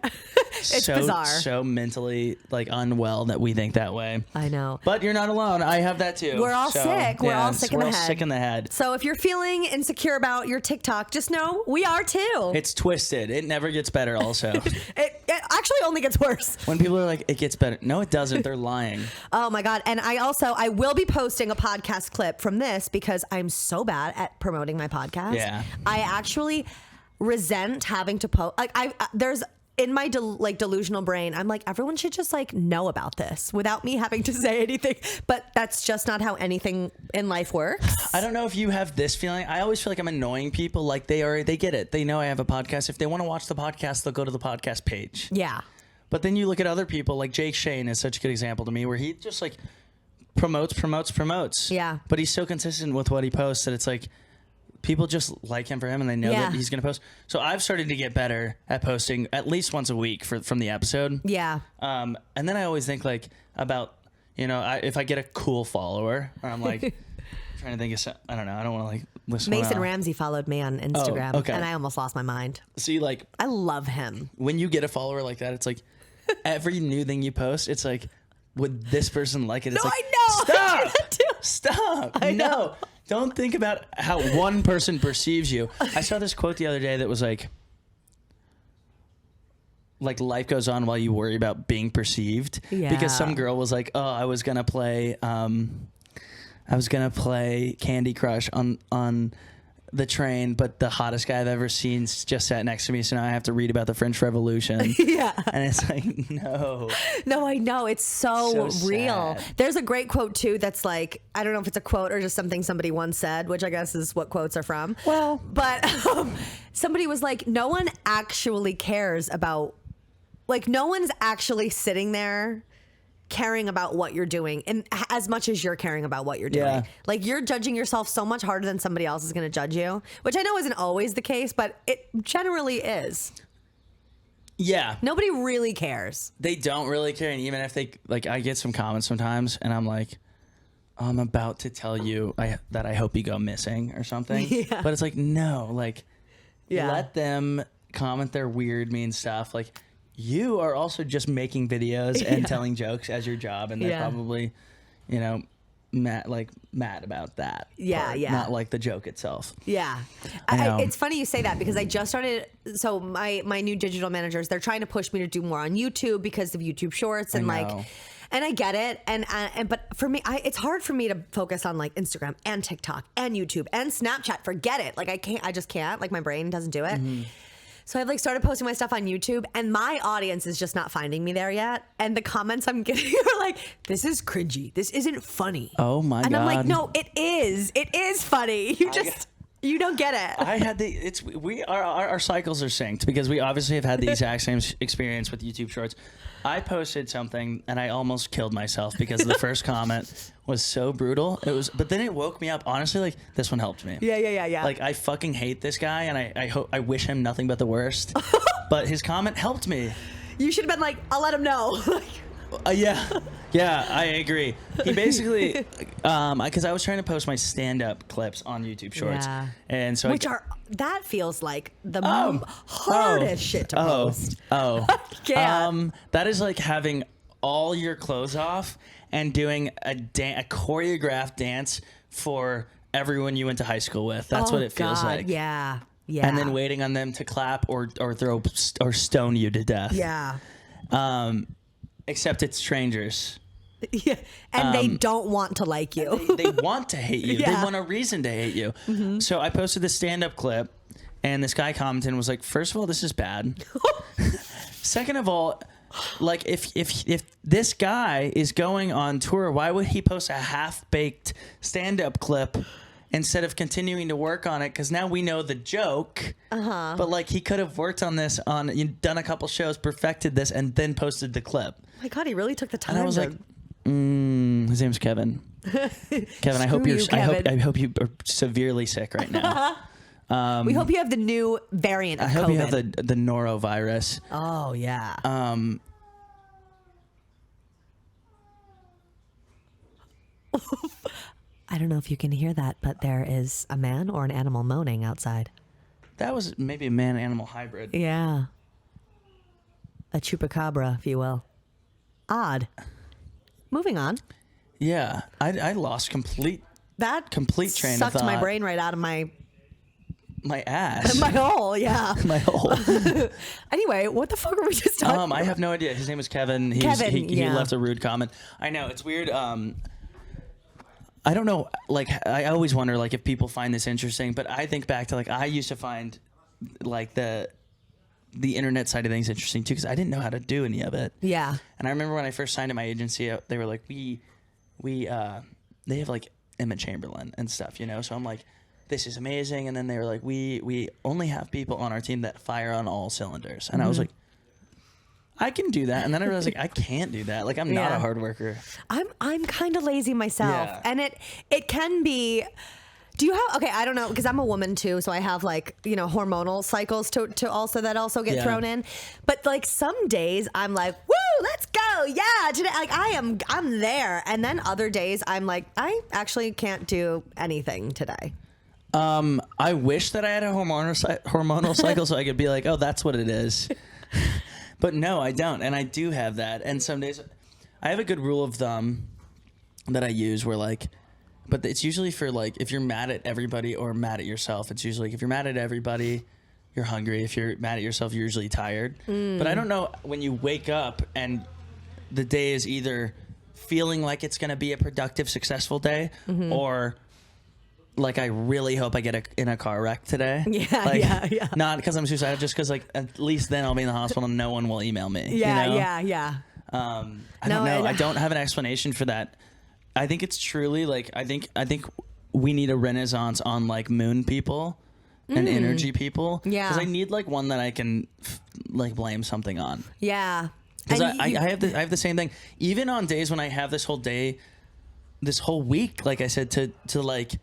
It's bizarre. So mentally like unwell that we think that way. I know. But you're not alone. I have that too. We're all sick. We're all sick in the head. Sick in the head. So if you're feeling insecure about your TikTok, just know we are too. It's twisted. It never gets better also. It actually only gets worse. When people are like, it gets better. No, it doesn't. They're lying. Oh my God. And I will be posting a podcast clip from this because I'm so bad at promoting my podcast. Yeah. I actually resent having to post. Like there's in my delusional brain, I'm like, everyone should just like know about this without me having to say anything. But that's just not how anything in life works. I don't know if you have this feeling. I always feel like I'm annoying people. Like they get it. They know I have a podcast. If they want to watch the podcast, they'll go to the podcast page. Yeah. But then you look at other people, like Jake Shane is such a good example to me, where he just like promotes. Yeah. But he's so consistent with what he posts that it's like people just like him for him and they know that he's going to post. So I've started to get better at posting at least once a week from the episode. Yeah. And then I always think like about, if I get a cool follower, or I'm like trying to think of I don't know. I don't want to like listen. Mason Ramsey followed me on Instagram okay. and I almost lost my mind. See, like I love him. When you get a follower like that, it's like every new thing you post, it's like, would this person like it? It's No, like, I know. Stop. I know. No. Don't think about how one person perceives you. I saw this quote the other day that was like life goes on while you worry about being perceived. Yeah. Because some girl was like, oh, I was gonna play Candy Crush on the train, but the hottest guy I've ever seen just sat next to me, so now I have to read about the French Revolution. Yeah. And it's like, no. No, I know. It's so real. sad. There's a great quote too that's like, I don't know if it's a quote or just something somebody once said, which I guess is what quotes are from. Well. But somebody was like, no one actually cares about, like, no one's actually sitting there caring about what you're doing and as much as you're caring about what you're doing. Yeah. Like you're judging yourself so much harder than somebody else is going to judge you, which I know isn't always the case, but it generally is. Yeah. Nobody really cares. They don't really care. And even if they, like, I get some comments sometimes and I'm like, I'm about to tell you that I hope you go missing or something. Yeah. But it's like, no, like, Yeah. let them comment their weird, mean stuff. Like, you are also just making videos and telling jokes as your job. And they're probably, mad about that. Yeah, part, yeah. Not like the joke itself. Yeah. It's funny you say that because I just started. So my new digital managers, they're trying to push me to do more on YouTube because of YouTube Shorts and and I get it. But for me, it's hard for me to focus on like Instagram and TikTok and YouTube and Snapchat. Forget it. Like I just can't. Like my brain doesn't do it. Mm-hmm. So I've like started posting my stuff on YouTube and my audience is just not finding me there yet. And the comments I'm getting are like, this is cringy. This isn't funny. Oh my God. And I'm like, no, it is. It is funny. You don't get it. I had our cycles are synced because we obviously have had the exact same experience with YouTube Shorts. I posted something and I almost killed myself because the first comment was so brutal. But then it woke me up. Honestly, like this one helped me. Yeah. Like I fucking hate this guy and I wish him nothing but the worst. But his comment helped me. You should have been like, I'll let him know. Yeah, I agree. He basically, because I was trying to post my stand-up clips on YouTube Shorts, and so that feels like the hardest shit to post. That is like having all your clothes off and doing a choreographed dance for everyone you went to high school with. That's what it feels like. Yeah. And then waiting on them to clap or throw or stone you to death. Yeah. Except it's strangers. Yeah. And they don't want to like you. They want to hate you. Yeah. They want a reason to hate you. Mm-hmm. So I posted this stand-up clip, and this guy commented and was like, first of all, this is bad. Second of all, like if this guy is going on tour, why would he post a half-baked stand-up clip instead of continuing to work on it? Because now we know the joke. But like he could have worked on this done a couple shows, perfected this, and then posted the clip. Oh my God, he really took the time. And I was like, his name's Kevin. Kevin, I hope you are severely sick right now. We hope you have the new variant of COVID. I hope you have the norovirus. Oh yeah. I don't know if you can hear that, but there is a man or an animal moaning outside. That was maybe a man-animal hybrid. Yeah. A chupacabra, if you will. Odd. Moving on. Yeah. I lost complete train of thought. Sucked my brain right out of my ass. my hole, yeah. My hole. Anyway, what the fuck were we just talking about? I have no idea. His name was Kevin. He left a rude comment. I know, it's weird. I don't know, like, I always wonder, like, if people find this interesting, but I think back to, like, I used to find, like, the internet side of things interesting, too, because I didn't know how to do any of it. Yeah. And I remember when I first signed to my agency, they were like, they have, like, Emma Chamberlain and stuff, you know? So I'm like, this is amazing. And then they were like, we only have people on our team that fire on all cylinders. And I was like, I can do that. And then I realized, like, I can't do that. Like, I'm not a hard worker. I'm kind of lazy myself. Yeah. And it can be. Do you have, okay, I don't know, because I'm a woman too, so I have, like, you know, hormonal cycles to also get thrown in. But, like, some days I'm like, woo, let's go. Yeah, today, like, I'm there. And then other days I'm like, I actually can't do anything today. I wish that I had a hormonal cycle so I could be like, oh, that's what it is. But no, I don't. And I do have that. And some days I have a good rule of thumb that I use where, like, but it's usually for, like, if you're mad at everybody or mad at yourself, it's usually, like, if you're mad at everybody, you're hungry. If you're mad at yourself, you're usually tired. But I don't know, when you wake up and the day is either feeling like it's going to be a productive, successful day or, like, I really hope I get in a car wreck today. Yeah, like, yeah. Not because I'm suicidal, just because, like, at least then I'll be in the hospital and no one will email me. Yeah, you know? yeah. I don't know. I don't have an explanation for that. I think it's truly, like, I think we need a renaissance on, like, moon people and energy people. Yeah. Because I need, like, one that I can, like, blame something on. Yeah. Because I have the same thing. Even on days when I have this whole day, this whole week, like I said, to like,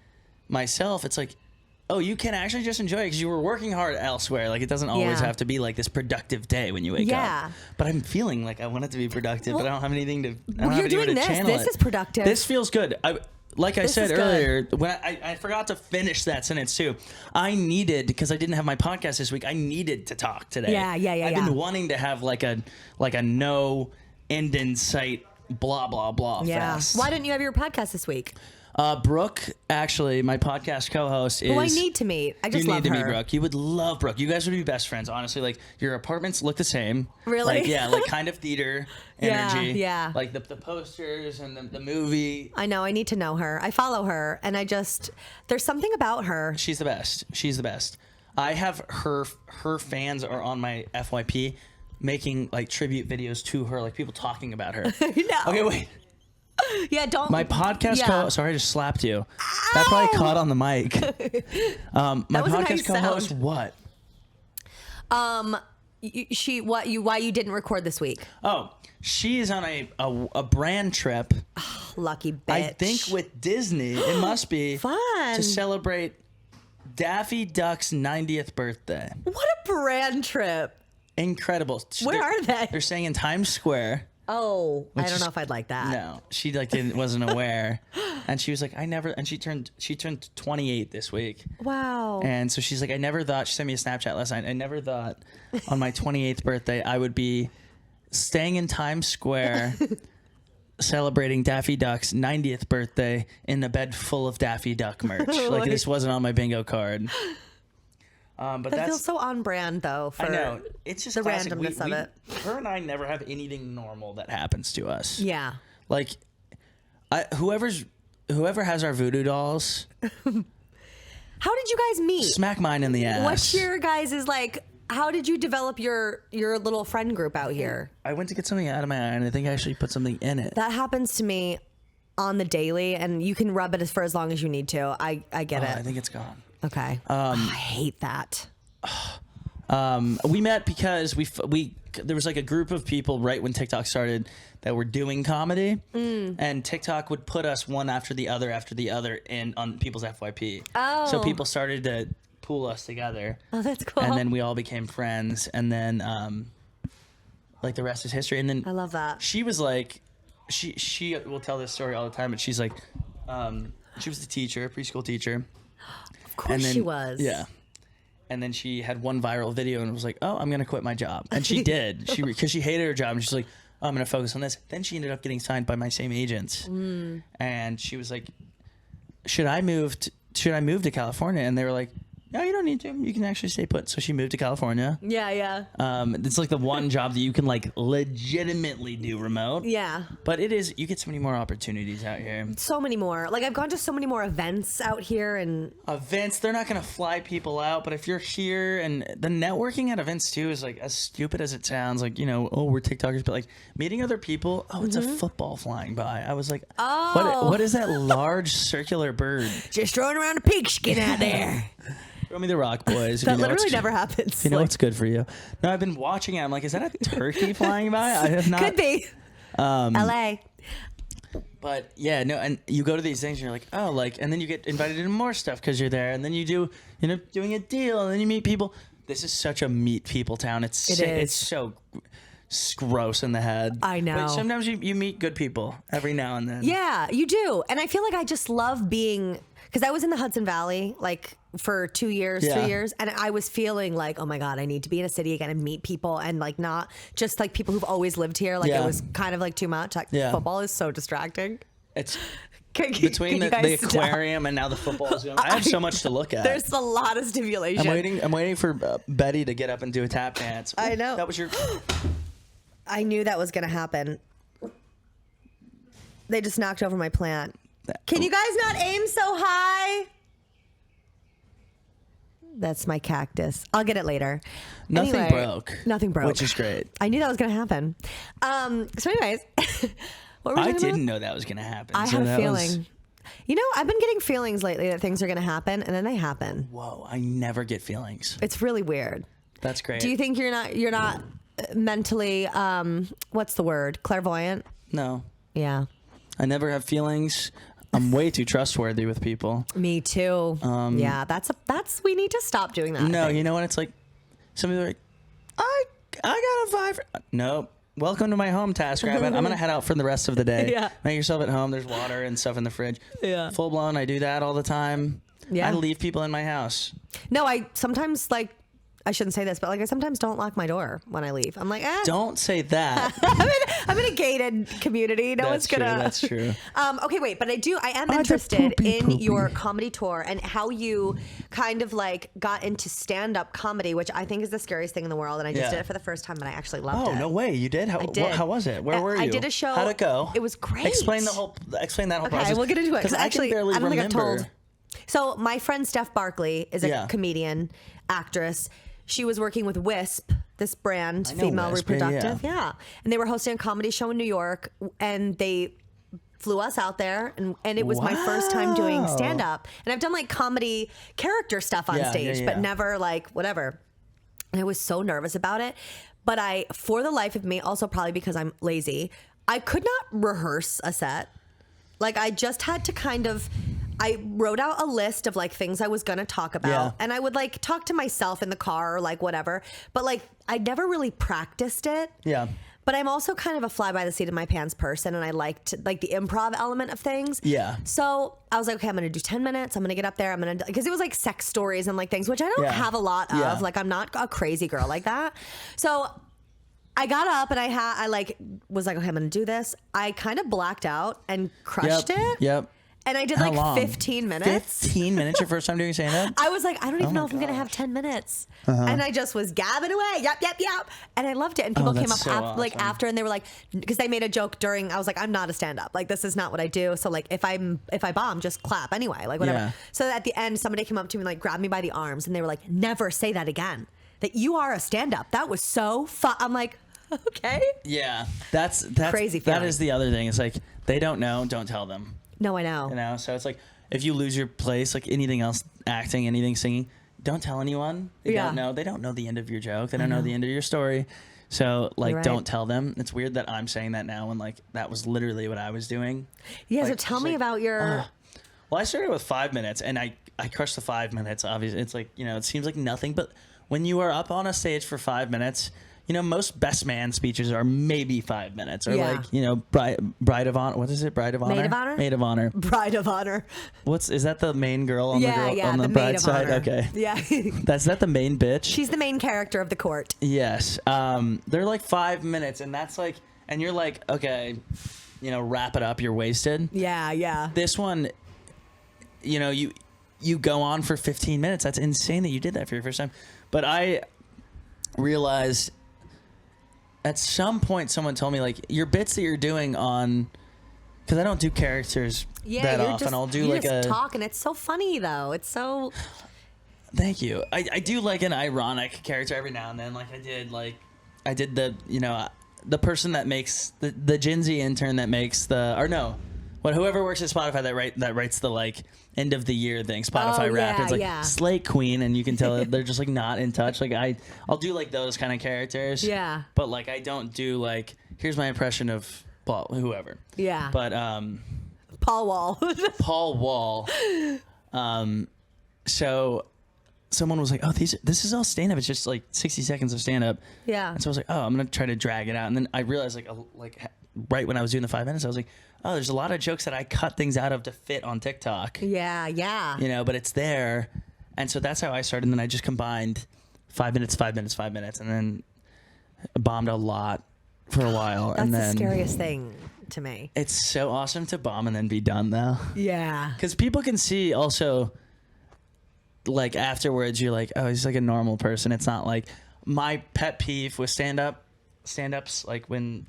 myself, it's like, oh, you can actually just enjoy it because you were working hard elsewhere. Like, it doesn't always have to be, like, this productive day when you wake up. But I'm feeling like I want it to be productive, but I don't have anything to. You're doing this. This is productive. This feels good. Like I said earlier, when I forgot to finish that sentence too. I needed, because I didn't have my podcast this week, I needed to talk today. Yeah. I've been wanting to have like a no end in sight blah blah blah. Yeah. Fest. Why didn't you have your podcast this week? Brooke, actually, my podcast co-host is. Who I need to meet. I just love her. You need to meet Brooke. You would love Brooke. You guys would be best friends, honestly. Like, your apartments look the same. Really? Like, yeah, like kind of theater energy. Yeah. Like the posters and the movie. I know. I need to know her. I follow her, and there's something about her. She's the best. She's the best. I have her fans are on my FYP making, like, tribute videos to her, like people talking about her. No. Okay, wait. Yeah, don't. My podcast sorry, I just slapped you. Ow! That probably caught on the mic. My podcast co-host, what? Why you didn't record this week? Oh, she's on a brand trip. Oh, lucky bitch. I think with Disney. It must be fun to celebrate Daffy Duck's 90th birthday. What a brand trip! Incredible. Where are they? They're staying in Times Square. Oh, I don't know if I'd like that. No, she wasn't aware, and she was like, and she turned 28 this week. Wow. And so she's like, I never thought. She sent me a Snapchat last night. I never thought on my 28th birthday I would be staying in Times Square, celebrating Daffy Duck's 90th birthday in a bed full of Daffy Duck merch. Like, this wasn't on my bingo card. But that feels so on brand, though. For I know, it's just the classic. randomness of it. Her and I never have anything normal that happens to us. Yeah. Like, whoever has our voodoo dolls. How did you guys meet? Smack mine in the ass. What's your guys' like? How did you develop your little friend group out here? I went to get something out of my eye, and I think I actually put something in it. That happens to me on the daily, and you can rub it for as long as you need to. I get it. I think it's gone. Okay. I hate that. We met because there was like a group of people right when TikTok started that were doing comedy, and TikTok would put us one after the other in on people's FYP. Oh. So people started to pool us together. Oh, that's cool. And then we all became friends, and then like the rest is history. And then I love that. She was like, she will tell this story all the time, but she's like, She was the teacher, preschool teacher. Of course she was. Yeah. And then she had one viral video and was like, oh, I'm going to quit my job. And she did. Because she hated her job. And she's like, oh, I'm going to focus on this. Then she ended up getting signed by my same agents. And she was like, should I move to California? And they were like, no, you don't need to. You can actually stay put. So she moved to California. Yeah. It's like the one job that you can like legitimately do remote. Yeah. But you get so many more opportunities out here. So many more. Like I've gone to so many more events out here and events, they're not going to fly people out, but if you're here, and the networking at events too is like as stupid as it sounds, like, you know, oh, we're TikTokers, but like meeting other people, oh, it's a football flying by. I was like, oh, what is that large circular bird? Just throwing around a pigskin out there. Throw me the rock, boys. That literally never happens. You know what's good for you. No, I've been watching it. I'm like, is that a turkey flying by? I have not. Could be. LA. But yeah, no, and you go to these things and you're like, oh, like, and then you get invited to more stuff because you're there, and then you end up doing a deal, and then you meet people. This is such a meet people town. It's so gross in the head. I know. But sometimes you meet good people every now and then. Yeah, you do. And I feel like I just love being, because I was in the Hudson Valley like for 2 years, 3 years, and I was feeling like, oh my God, I need to be in a city again and meet people, and like not just like people who've always lived here. Like it was kind of like too much. Like football is so distracting. It's between the aquarium and now the football is going. I have so much to look at. There's a lot of stimulation. I'm waiting for Betty to get up and do a tap dance. I know. That was your. I knew that was going to happen. They just knocked over my plant. Can you guys not aim so high? That's my cactus. I'll get it later. Nothing broke. Nothing broke. Which is great. I knew that was going to happen. So anyways, what were we I talking didn't about? know that was going to happen. I had a feeling. You know, I've been getting feelings lately that things are going to happen, and then they happen. Whoa, I never get feelings. It's really weird. That's great. Do you think you're not mentally, what's the word? Clairvoyant? No. Yeah. I never have feelings. I'm way too trustworthy with people. Me too. Yeah, that's we need to stop doing that. No, you know what? It's like some people are like, I got a vibe. Nope. Welcome to my home, TaskRabbit. I'm gonna head out for the rest of the day. Yeah. Make yourself at home. There's water and stuff in the fridge. Yeah. Full blown. I do that all the time. Yeah. I leave people in my house. No, I sometimes like. I shouldn't say this, but like I sometimes don't lock my door when I leave. I'm like, Don't say that. I'm in a gated community. No one's gonna. That's true. Okay, wait, but I am interested in your comedy tour and how you kind of like got into stand-up comedy, which I think is the scariest thing in the world. And I just did it for the first time, and I actually loved it. Oh no way, you did? I did. How was it? Where were you? I did a show. How'd it go? It was great. Explain that whole process. Okay, we'll get into it because actually I don't think I've remember. told. So my friend Steph Barkley is a comedian, actress. She was working with Wisp, this brand, female Wisp, reproductive. Yeah. And they were hosting a comedy show in New York, and they flew us out there, and it was my first time doing stand-up. And I've done like comedy character stuff on stage, but never like whatever. And I was so nervous about it. But for the life of me, also probably because I'm lazy, I could not rehearse a set. Like I just had to I wrote out a list of like things I was going to talk about, and I would like talk to myself in the car or like whatever, but like I never really practiced it. Yeah. But I'm also kind of a fly by the seat of my pants person, and I liked like the improv element of things. Yeah. So I was like, okay, I'm going to do 10 minutes. I'm going to get up there. because it was like sex stories and like things, which I don't have a lot of. Yeah. Like I'm not a crazy girl like that. So I got up and I was like, okay, I'm going to do this. I kind of blacked out and crushed it. Yep. And I did How like long? 15 minutes. 15 minutes your first time doing stand-up? I was like, I don't even know if I'm going to have 10 minutes. And I just was gabbing away. Yep. And I loved it. And people came up after and they were like, because they made a joke during, I was like, I'm not a stand-up. Like, this is not what I do. So like, if I bomb, just clap anyway. Like whatever. Yeah. So at the end, somebody came up to me and like grabbed me by the arms and they were like, never say that again. That you are a stand-up. That was so fun. I'm like, okay. Yeah. That's crazy feeling. That is the other thing. It's like, they don't know, don't tell them. No, I know. You know, so it's like if you lose your place, like anything else, acting, anything, singing, don't tell anyone. They don't know. They don't know the end of your joke. They don't know the end of your story. So like, don't tell them. It's weird that I'm saying that now when like that was literally what I was doing. Yeah. Like, so tell me about your. Well, I started with 5 minutes, and I crushed the 5 minutes. Obviously, it's like, you know, it seems like nothing, but when you are up on a stage for 5 minutes, you know, most best man speeches are maybe 5 minutes, or Yeah. like, you know, bride of honor. What is it? Bride of honor? Maid of honor? Maid of honor. Bride of honor. Is that the main girl on on the maid bride of side? honor. Okay. Yeah. Is that the main bitch? She's the main character of the court. Yes. They're like 5 minutes, and that's like, and you're like, okay, you know, wrap it up. You're wasted. Yeah, yeah. This one, you know, you go on for 15 minutes. That's insane that you did that for your first time. But I realized at some point someone told me, like, your bits that you're doing on, because I don't do characters that often. I'll do like just talk, and it's so funny though. It's so. Thank you. I do like an ironic character every now and then. Like I did the, you know, the person that makes the Gen Z intern that makes whoever works at Spotify that writes the like end of the year thing, Spotify Wrapped. It's like Slate Queen, and you can tell they're just like not in touch. Like I'll do like those kind of characters. Yeah. But like I don't do like, here's my impression of whoever. Yeah. But Paul Wall. Paul Wall. So someone was like, "Oh, this is all stand up. It's just like 60 seconds of stand up." Yeah. And so I was like, "Oh, I'm gonna try to drag it out." And then I realized like right when I was doing the 5 minutes, I was like, "Oh, there's a lot of jokes that I cut things out of to fit on TikTok." Yeah, yeah. You know, but it's there, and so that's how I started. And then I just combined 5 minutes, 5 minutes, 5 minutes, and then bombed a lot for a while. That's and then the scariest thing to me. It's so awesome to bomb and then be done though. Yeah. Because people can see also, like afterwards, you're like, oh, he's like a normal person. It's not like my pet peeve with stand-ups, like when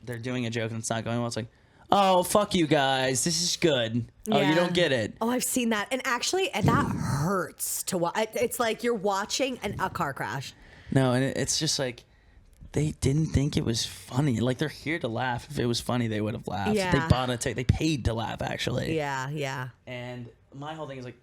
they're doing a joke and it's not going well, it's like, oh, fuck you guys, this is good. Oh, you don't get it. Oh, I've seen that. And actually, that hurts to watch. It's like you're watching a car crash. No, and it's just like, they didn't think it was funny. Like, they're here to laugh. If it was funny, they would have laughed. Yeah. They bought a ticket. They paid to laugh, actually. Yeah, yeah. And my whole thing is like,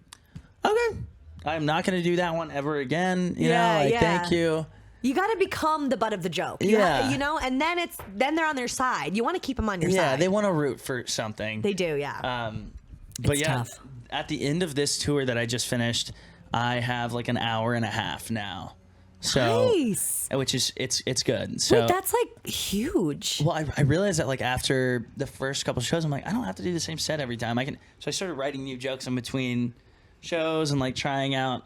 okay, I'm not going to do that one ever again. You Yeah, know, like, yeah. thank you. You got to become the butt of the joke. Yeah. You know, and then they're on their side. You want to keep them on your side. Yeah, they want to root for something. They do, yeah. But It's yeah, tough. at the end of this tour that I just finished, I have like an hour and a half now. So, nice. Which is, it's good. So, Wait, that's like huge. well, I realized that like after the first couple shows, I'm like, I don't have to do the same set every time. So I started writing new jokes in between shows and like trying out,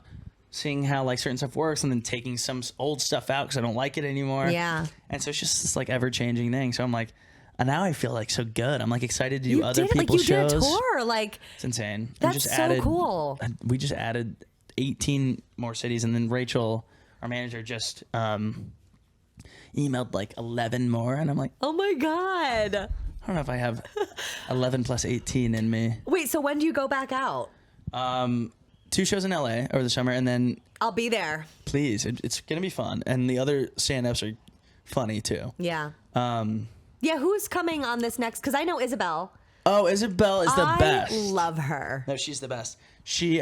seeing how like certain stuff works, and then taking some old stuff out because I don't like it anymore. Yeah. And so it's just this like ever changing thing. So I'm like, and now I feel like so good. I'm like excited to do other did, people's like, you shows. did a tour, like It's insane. that's so cool. We just added 18 more cities, and then Rachel, our manager, just emailed like 11 more, and I'm like, Oh my god. I don't know if I have 11 plus 18 in me. Wait, so when do you go back out? 2 shows in LA over the summer, and then I'll be there. please, it's gonna be fun, and the other stand-ups are funny too. Yeah. Yeah, who's coming on this next? Because I know Isabel. Oh, Isabel is the best. I love her. No, she's the best. She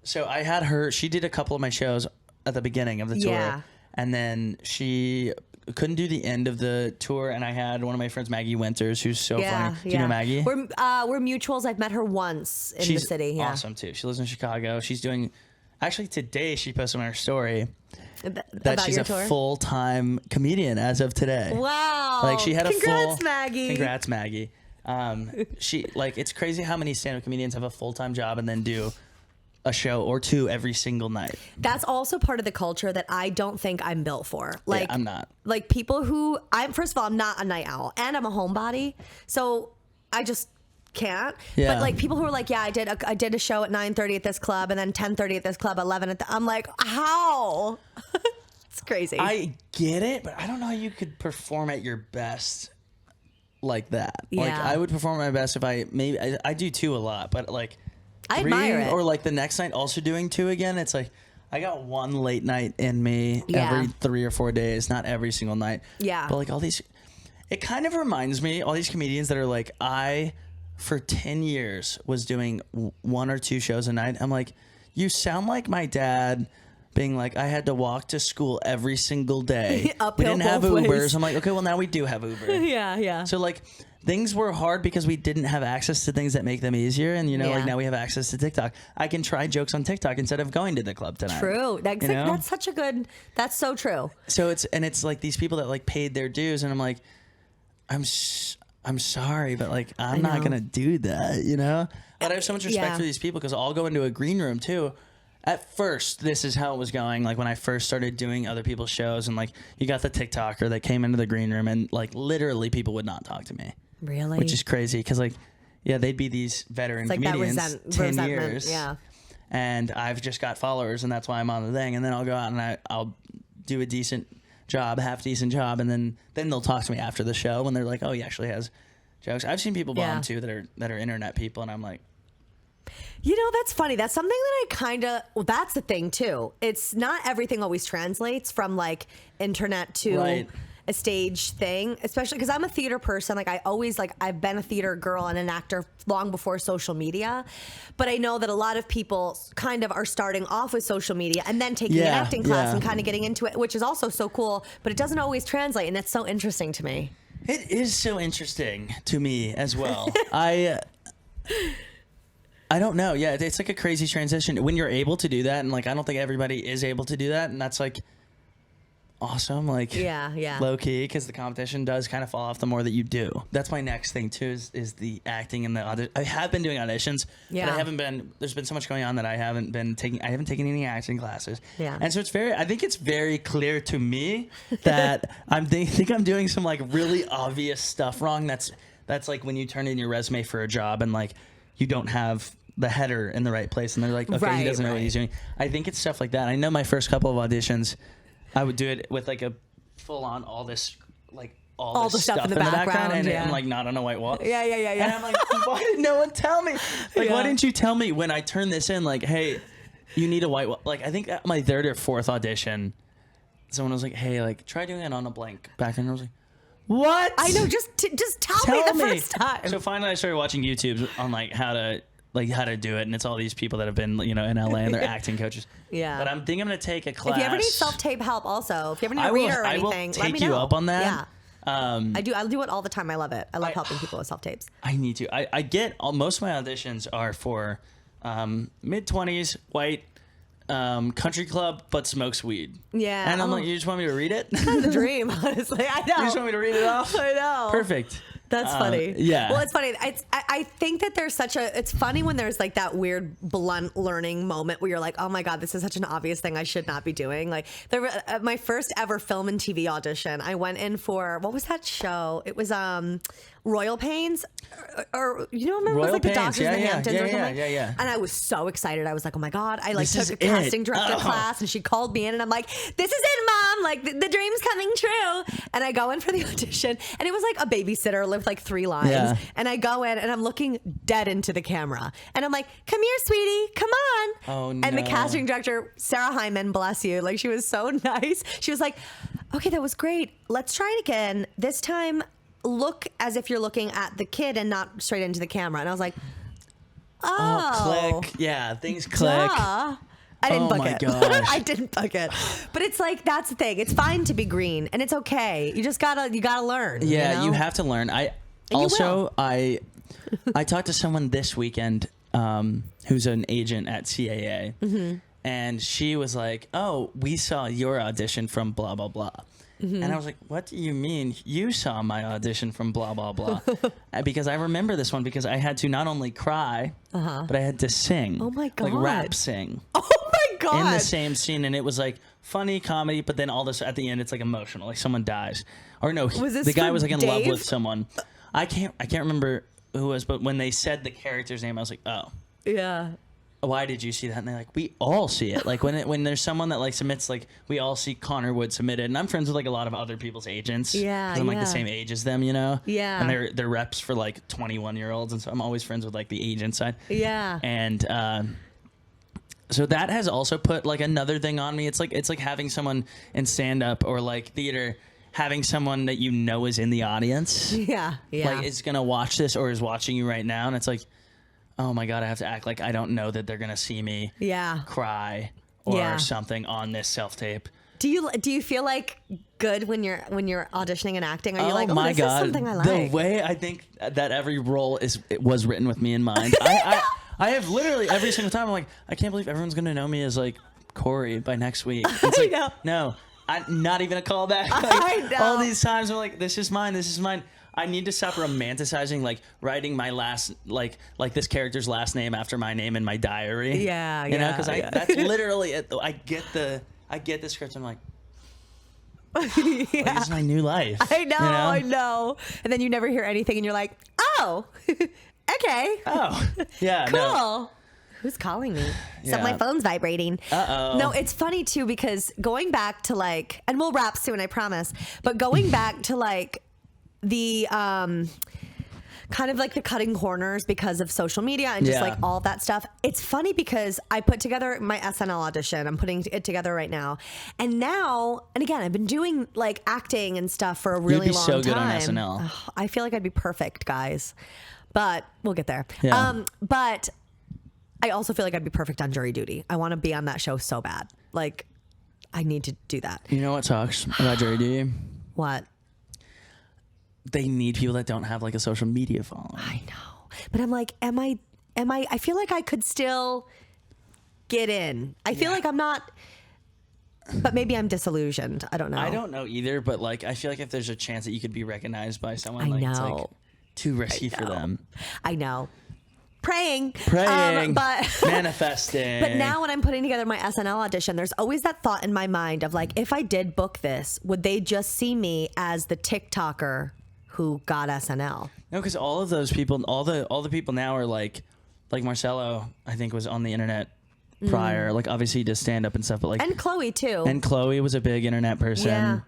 so I had her, she did a couple of my shows at the beginning of the tour. Yeah. And then she couldn't do the end of the tour, and I had one of my friends, Maggie Winters, who's so funny. Do you know Maggie? We're mutuals. I've met her once in the city. Yeah. Awesome too. She lives in Chicago. She's doing, actually today she posted on her story that About she's your a tour? full-time comedian as of today. Wow. Like she had Congrats, Maggie. Congrats, Maggie. She, like, it's crazy how many stand-up comedians have a full-time job and then do a show or two every single night. That's also part of the culture that I don't think I'm built for. Like, I'm not. Like people who first of all, I'm not a night owl, and I'm a homebody, so I just can't. Yeah. But like people who are like, yeah, I did a show at 9:30 at this club, and then 10:30 at this club, 11 at I'm like, how? It's crazy. I get it, but I don't know how you could perform at your best like that. Yeah. Like, I would perform at my best if I do 2 a lot, but like I 3 admire it. or like the next night also doing 2 again. It's like I got 1 late night in me every 3 or 4 days, not every single night. Yeah. But like all these, it kind of reminds me, all these comedians that are like, I for 10 years was doing 1 or 2 shows a night. I'm like, you sound like my dad being like, I had to walk to school every single day. We Uphill didn't have both Ubers. ways. I'm like, okay, well now we do have Uber. yeah. So like, things were hard because we didn't have access to things that make them easier. And, like now we have access to TikTok. I can try jokes on TikTok instead of going to the club tonight. True. That's such a good, that's so true. So it's like these people that like paid their dues, and I'm like, I'm sorry, but like, I'm not going to do that, But I have so much respect for these people because I'll go into a green room too. At first, this is how it was going. Like when I first started doing other people's shows, and like you got the TikToker that came into the green room, and like literally people would not talk to me. Really? Which is crazy because like, they'd be these veteran comedians, 10 years. Yeah. And I've just got followers, and that's why I'm on the thing. And then I'll go out and I'll do a decent job, half decent job, and then they'll talk to me after the show when they're like, oh, he actually has jokes. I've seen people bomb too that are internet people, and I'm like, that's funny. That's something that that's the thing too. It's not everything always translates from like internet to a stage thing, especially because I'm a theater person. Like I've been a theater girl and an actor long before social media, but I know that a lot of people kind of are starting off with social media and then taking an acting class and kind of getting into it, which is also so cool, but it doesn't always translate. And that's so interesting to me. It is so interesting to me as well. I don't know. Yeah, it's like a crazy transition when you're able to do that, and like I don't think everybody is able to do that, and that's like awesome. Like low key, because the competition does kind of fall off the more that you do. That's my next thing too is the acting and the I have been doing auditions, but I haven't been. There's been so much going on that I haven't taken any acting classes. Yeah, and so I think it's very clear to me that I think I'm doing some like really obvious stuff wrong. That's like when you turn in your resume for a job and like you don't have the header in the right place, and they're like, okay, he doesn't know what he's doing. I think it's stuff like that. I know my first couple of auditions, I would do it with like a full on all this stuff in the background and I'm like not on a white wall. Yeah. And I'm like, why did no one tell me? Like, why didn't you tell me when I turned this in? Like, hey, you need a white wall. Like, I think at my third or fourth audition, someone was like, hey, like try doing it on a blank background. I was like, what? I know. Just tell me the first time. So finally, I started watching YouTube on like how to do it, and it's all these people that have been in LA and they're acting coaches. Yeah. But I'm gonna take a class. If you ever need self-tape help, also if you ever need a reader or anything, let me know. I will take you up on that. Yeah. I do it all the time. I love it. I love helping people with self-tapes. I need to. I get most of my auditions are for mid-20s, white, country club, but smokes weed. Yeah. And I'm like, you just want me to read it? That's the dream, honestly. I know. You just want me to read it off? I know. Perfect. That's funny. Yeah. Well, it's funny. I think that there's it's funny when there's like that weird blunt learning moment where you're like, oh my God, this is such an obvious thing I should not be doing. Like my first ever film and TV audition, I went in for, what was that show? It was Royal Pains, or remember Royal it was like Pains. the Doctors in the Hamptons or something. Yeah. And I was so excited. I was like, oh my God. I like took a casting director class, and she called me in, and I'm like, this is it, Mom. Like the dream's coming true. And I go in for the audition, and it was like a babysitter lived like 3 lines. Yeah. And I go in, and I'm looking dead into the camera, and I'm like, come here, sweetie, come on. Oh no. And the casting director, Sarah Hyman, bless you, like she was so nice. She was like, okay, that was great. Let's try it again. This time, look as if you're looking at the kid and not straight into the camera. And I was like, click. Yeah, things click. Duh. I didn't book it. Gosh. I didn't book it. But it's like, that's the thing. It's fine to be green, and it's okay. You just gotta learn. Yeah, you have to learn. I talked to someone this weekend who's an agent at CAA, and she was like, oh, we saw your audition from blah, blah, blah. And I was like, what do you mean you saw my audition from blah, blah, blah? Because I remember this one because I had to not only cry, but I had to sing. Oh, my God. Like rap sing. Oh, my God. In the same scene. And it was like funny comedy, but then all this at the end, it's like emotional. Like someone dies. Or no, the guy was like in love with someone. I can't remember who it was, but when they said the character's name, I was like, oh. Yeah. Why did you see that? And they're like, we all see it. Like when there's someone that like submits, like we all see Connor Wood submitted, and I'm friends with like a lot of other people's agents. Yeah, 'cause I'm like the same age as them, Yeah. And they're reps for like 21-year-olds, and so I'm always friends with like the agent side. Yeah. And so that has also put like another thing on me. It's like having someone in stand-up or like theater, having someone that is in the audience. Yeah. Yeah. Like is gonna watch this or is watching you right now, and it's like, oh my God, I have to act like I don't know that they're going to see me cry or something on this self-tape. Do you feel like good when you're auditioning and acting? Are you like, oh my this God. is something I like? The way I think that every role was written with me in mind. I have literally every single time I'm like, I can't believe everyone's gonna know me as like Corey by next week. It's like, no, not even a callback. Like, I know. All these times I'm like, this is mine. This is mine. I need to stop romanticizing like writing my last like this character's last name after my name in my diary. Yeah, you know, because that's literally it. I get the script. I'm like, like, this is my new life. I know, you know? I know. And then you never hear anything, and you're like, oh, okay. Oh, yeah, cool. No. Who's calling me? Yeah. So my phone's vibrating. Uh-oh. No, it's funny too because going back to like, and we'll wrap soon, I promise. But going back to like the kind of like the cutting corners because of social media and just like all that stuff. It's funny because I put together my SNL audition. I'm putting it together right now. And now, and again, I've been doing like acting and stuff for a really long time. You'd be so good on SNL. Ugh, I feel like I'd be perfect, guys. But we'll get there. Yeah. But I also feel like I'd be perfect on Jury Duty. I want to be on that show so bad. Like, I need to do that. You know what sucks about Jury Duty? What? They need people that don't have like a social media following. I know. But I'm like, am I, I feel like I could still get in. I feel like I'm not, but maybe I'm disillusioned. I don't know. I don't know either, but like, I feel like if there's a chance that you could be recognized by someone, like, it's like too risky for them. I know. Praying, but manifesting. But now when I'm putting together my SNL audition, there's always that thought in my mind of like, if I did book this, would they just see me as the TikToker who got SNL? No, because all of those people, all the people now are like Marcelo, I think was on the internet prior. Like obviously he does stand up and stuff, but like, and Chloe too. And Chloe was a big internet person. Yeah.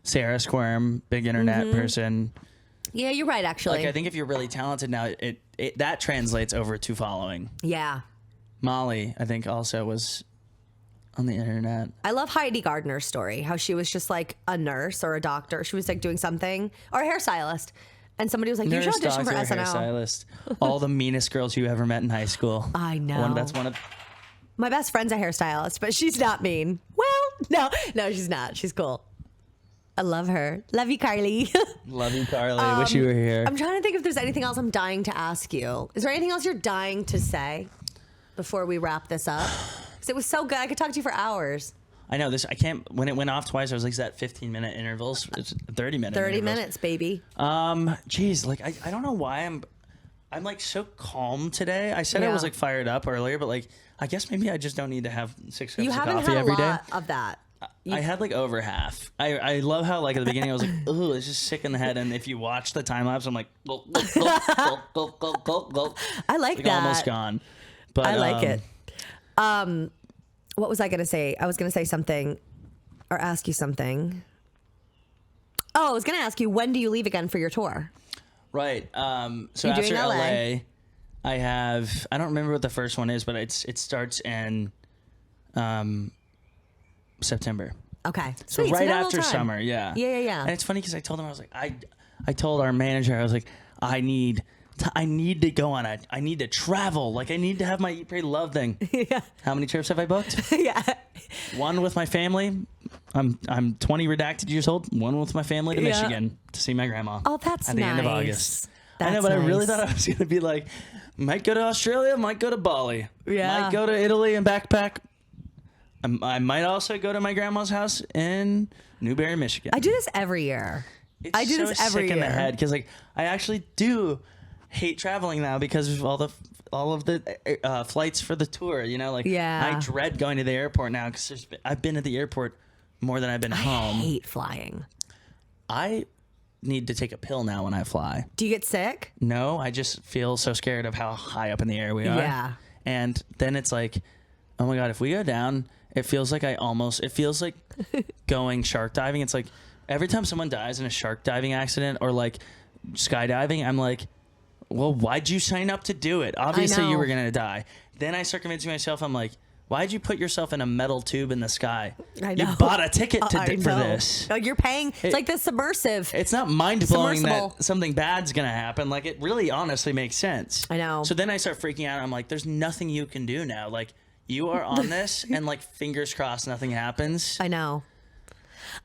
Sarah Squirm, big internet person. Yeah, you're right. Actually, like I think if you're really talented now, it that translates over to following. Yeah. Molly, I think, also was on the internet. I love Heidi Gardner's story. How she was just like a nurse or a doctor. She was like doing something, or a hairstylist, and somebody was like, "You should audition for SNL." Hairstylist. All the meanest girls you ever met in high school. I know. That's one of. My best friend's a hairstylist, but she's not mean. Well, no, she's not. She's cool. I love her. Love you, Carly. Love you, Carly. Wish you were here. I'm trying to think if there's anything else I'm dying to ask you. Is there anything else you're dying to say before we wrap this up? Because it was so good. I could talk to you for hours. I know this. I can't. When it went off twice, I was like, "Is that 15-minute intervals? It's 30-minute. 30 minutes, baby. Geez, like I don't know why I'm like so calm today. I said I was like fired up earlier, but like I guess maybe I just don't need to have 6 cups of coffee every day. You haven't had a lot of that. I had like over half. I love how like at the beginning I was like, oh, it's just sick in the head. And if you watch the time lapse, I'm like, gulp, gulp, gulp, gulp, gulp, gulp, gulp. I like that. Almost gone. But I like it. What was I going to say? I was going to say something or ask you something. Oh, I was going to ask you, when do you leave again for your tour? Right. So after LA, I don't remember what the first one is, but it starts in September. Okay. So sweet. right after summer, yeah. Yeah. And it's funny because I told him, I was like, I told our manager, I was like, I need to go on it. I need to travel. Like I need to have my Eat, Pray, Love thing. Yeah. How many trips have I booked? Yeah. One with my family. I'm 20 redacted years old. One with my family to Michigan to see my grandma. Oh, that's at the end of August. I know, but I really thought I was going to be like, might go to Australia, might go to Bali, might go to Italy and backpack. I might also go to my grandma's house in Newberry, Michigan. I do this every year. I do this every year. In the head because like I actually do hate traveling now because of all of the flights for the tour. You know, like I dread going to the airport now because I've been at the airport more than I've been home. I hate flying. I need to take a pill now when I fly. Do you get sick? No, I just feel so scared of how high up in the air we are. Yeah. And then it's like, oh my God, if we go down, it feels like going shark diving. It's like every time someone dies in a shark diving accident or like skydiving, I'm like, well, why'd you sign up to do it? Obviously you were going to die. Then I start convincing myself, I'm like, why'd you put yourself in a metal tube in the sky? I know. You bought a ticket for this. No, you're paying. It's like the submersive. It's not mind-blowing that something bad's going to happen. Like it really honestly makes sense. I know. So then I start freaking out. I'm like, there's nothing you can do now. Like, you are on this, and like fingers crossed, nothing happens. I know.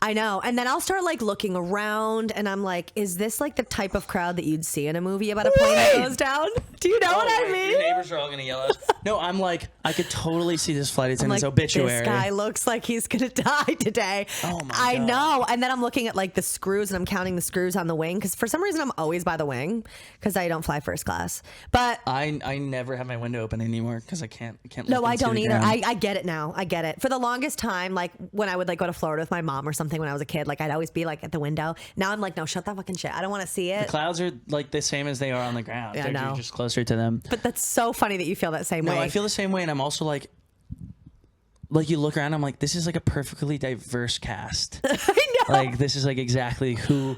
I know. And then I'll start like looking around and I'm like, is this like the type of crowd that you'd see in a movie about a plane that goes down? Do you know what I mean? Your neighbors are all gonna yell at us. No, I'm like, I could totally see this flight attendant's obituary. This guy looks like he's gonna die today. Oh my I God. know. And then I'm looking at like the screws and I'm counting the screws on the wing because for some reason I'm always by the wing because I don't fly first class. But I never have my window open anymore because I can't. no, look I into don't the either. ground. I get it now. I get it. For the longest time, like when I would like go to Florida with my mom or something when I was a kid, like I'd always be like at the window. Now I'm like, no, shut that fucking shit. I don't want to see it. The clouds are like the same as they are on the ground. Yeah, I They're know. just closer to them. But that's so funny that you feel that same way. No, I feel the same way, and I'm also like you look around, I'm like, this is like a perfectly diverse cast. I know. Like this is like exactly who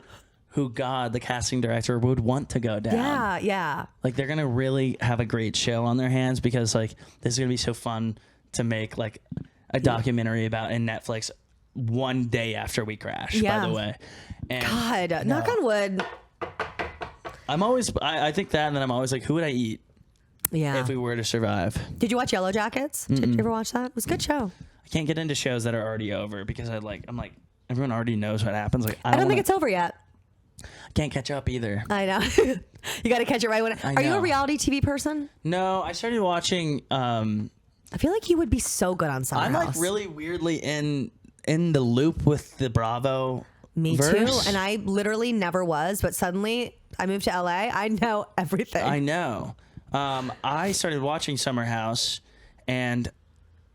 God, the casting director, would want to go down. Yeah, yeah. Like they're gonna really have a great show on their hands because like this is gonna be so fun to make like a documentary about in Netflix one day after we crash. Yeah. By the way, and God, knock on wood. I'm always I think that, and then I'm always like, who would I eat Yeah. if we were to survive? Did you watch Yellow Jackets? Did you ever watch that? It was a good show. I can't get into shows that are already over because I'm like everyone already knows what happens. Like I don't think it's over yet. I can't catch up either. I know. You got to catch it right when. Are you a know. reality TV person? No, I started watching. I feel like you would be so good on Summer I'm House. like really weirdly in the loop with the Bravo. Me verse. too. And I literally never was, but suddenly I moved to LA. I know everything. I know. I started watching Summer House, and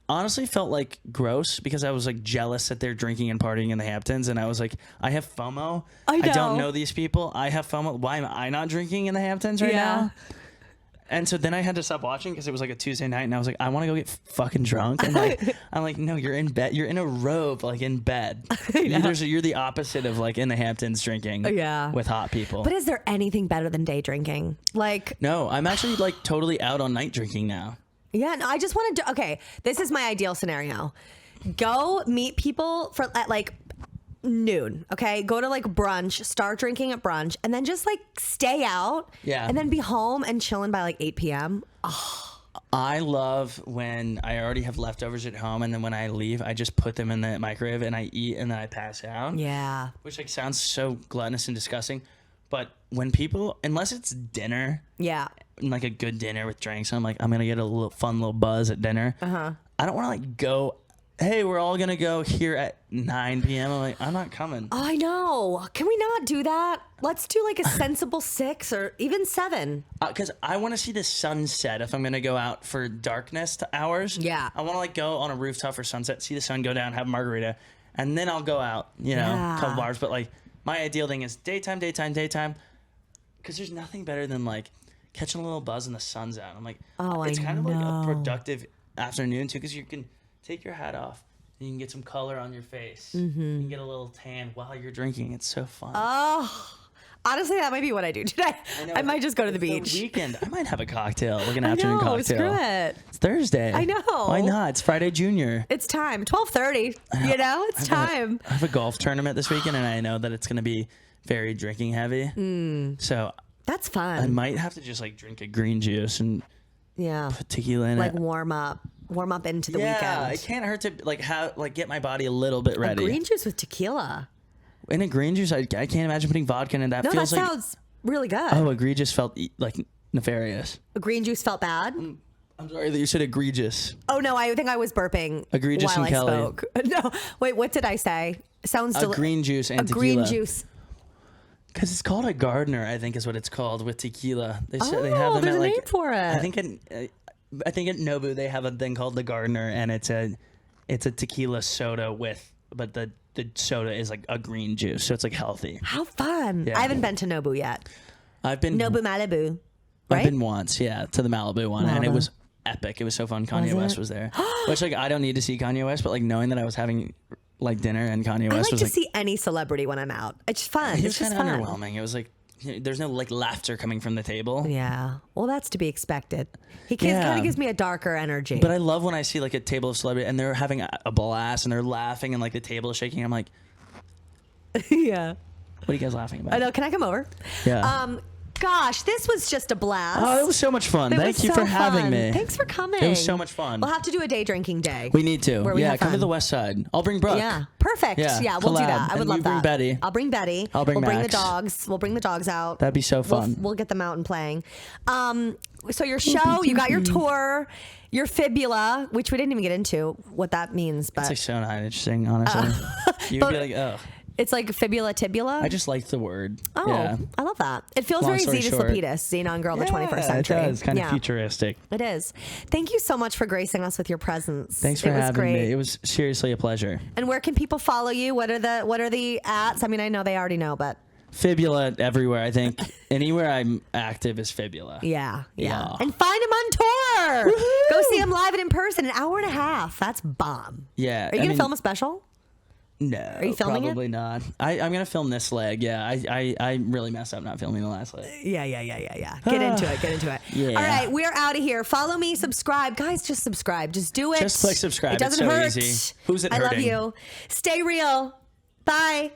honestly felt like gross because I was like jealous that they're drinking and partying in the Hamptons, and I was like, I have FOMO. I know. don't know these people. I have FOMO. Why am I not drinking in the Hamptons right now? And so then I had to stop watching because it was like a Tuesday night, and I was like, I want to go get fucking drunk. And like, I'm like, no, you're in bed. You're in a robe, like in bed. You're the opposite of like in the Hamptons drinking with hot people. But is there anything better than day drinking? Like, no, I'm actually like totally out on night drinking now. yeah, no, I just want to do, okay, this is my ideal scenario. Go meet people at like noon, okay? Go to like brunch, start drinking at brunch, and then just like stay out. Yeah. And then be home and chilling by like 8 p.m. I love when I already have leftovers at home, and then when I leave, I just put them in the microwave and I eat, and then I pass out. Yeah. Which like sounds so gluttonous and disgusting, but when people, unless it's dinner, Yeah. like a good dinner with drinks, I'm like, I'm gonna get a little fun little buzz at dinner. I don't want to like go, hey, we're all gonna go here at 9 p.m. I'm like, I'm not coming. I know. Can we not do that? Let's do like a sensible 6 or even 7. Because I want to see the sunset if I'm gonna go out for darkness to hours. Yeah. I want to like go on a rooftop for sunset, see the sun go down, have a margarita, and then I'll go out, a couple bars. But like my ideal thing is daytime. Because there's nothing better than like catching a little buzz and the sun's out. I'm like, it's kind of like a productive afternoon too, because you can take your hat off and you can get some color on your face. You can get a little tan while you're drinking. It's so fun. Honestly, that might be what I do today. I might just go to the beach. The weekend, I might have a cocktail, like an afternoon cocktail. Screw it. It's Thursday. I know. Why not? It's Friday Junior. It's time. 12:30. It's time. I have a golf tournament this weekend, and I know that it's going to be very drinking heavy. So That's fun. I might have to just like drink a green juice and put tequila in like it. warm up into the Yeah, weekend. it can't hurt to like get my body a little bit ready. Green juice with tequila. In a green juice, I can't imagine putting vodka in that. No, Feels that like, sounds really good. oh, egregious felt like nefarious. A green juice felt bad. I'm sorry that you said egregious. Oh no, I think I was burping Egregious while and I Kelly. spoke. No, wait, what did I say? Sounds A green juice and a tequila. green juice. Because it's called a Gardner, I think is what it's called with tequila. They said they Oh, have them there's at a like name for it. I think at Nobu they have a thing called the Gardner, and it's a tequila soda but the soda is like a green juice, so it's like healthy. How fun! Yeah. I haven't been to Nobu yet. I've been Nobu Malibu, right? I've been once, to the Malibu one, and it was epic. It was so fun. Kanye West was there, which like I don't need to see Kanye West, but like knowing that I was having like dinner and Kanye I West like was to like see any celebrity when I'm out. It's fun. it It's was just kind of fun. underwhelming. It was like there's no like laughter coming from the table. Yeah. Well, that's to be expected. He kind of gives me a darker energy. But I love when I see like a table of celebrity and they're having a blast and they're laughing and like the table is shaking. I'm like, yeah. what are you guys laughing about? I know. Can I come over? Yeah. gosh, this was just a blast. Oh, it was so much fun. Thank you for having me. Thanks for coming. It was so much fun. We'll have to do a day drinking day. We need to. Where we have come to fun. the West Side. I'll bring Brooke. Yeah, perfect. Yeah, we'll do that. I would love that. Bring Betty. I'll bring Betty. I'll bring We'll bring the Max. dogs. We'll bring the dogs out. That'd be so fun. We'll get them out and playing. So your show, you got your tour, your fibula, which we didn't even get into what that means, but It's like so not interesting, honestly. You'd be like, oh. it's like fibula tibula. I just like the word. Oh, Yeah. I love that. It feels Long very story Zetus short. Lapidus, Xenon Girl of the 21st century. It does. Kind of futuristic. It is. Thank you so much for gracing us with your presence. Thanks for it was having great. me. It was seriously a pleasure. And where can people follow you? What are the ats? I mean, I know they already know, but Fibula everywhere, I think. Anywhere I'm active is Fibula. yeah. Yeah. And find him on tour. Go see him live and in person. An hour and a half. That's bomb. Yeah. Are you going to film a special? No. Are you filming it? Probably not. I'm going to film this leg. Yeah. I really messed up not filming the last leg. Yeah. Get into it. Yeah. All right, we're out of here. Follow me, subscribe. Guys, just subscribe. Just do it. Just click subscribe. It doesn't It's so hurt. easy. Who's it I hurting? love you. Stay real. Bye.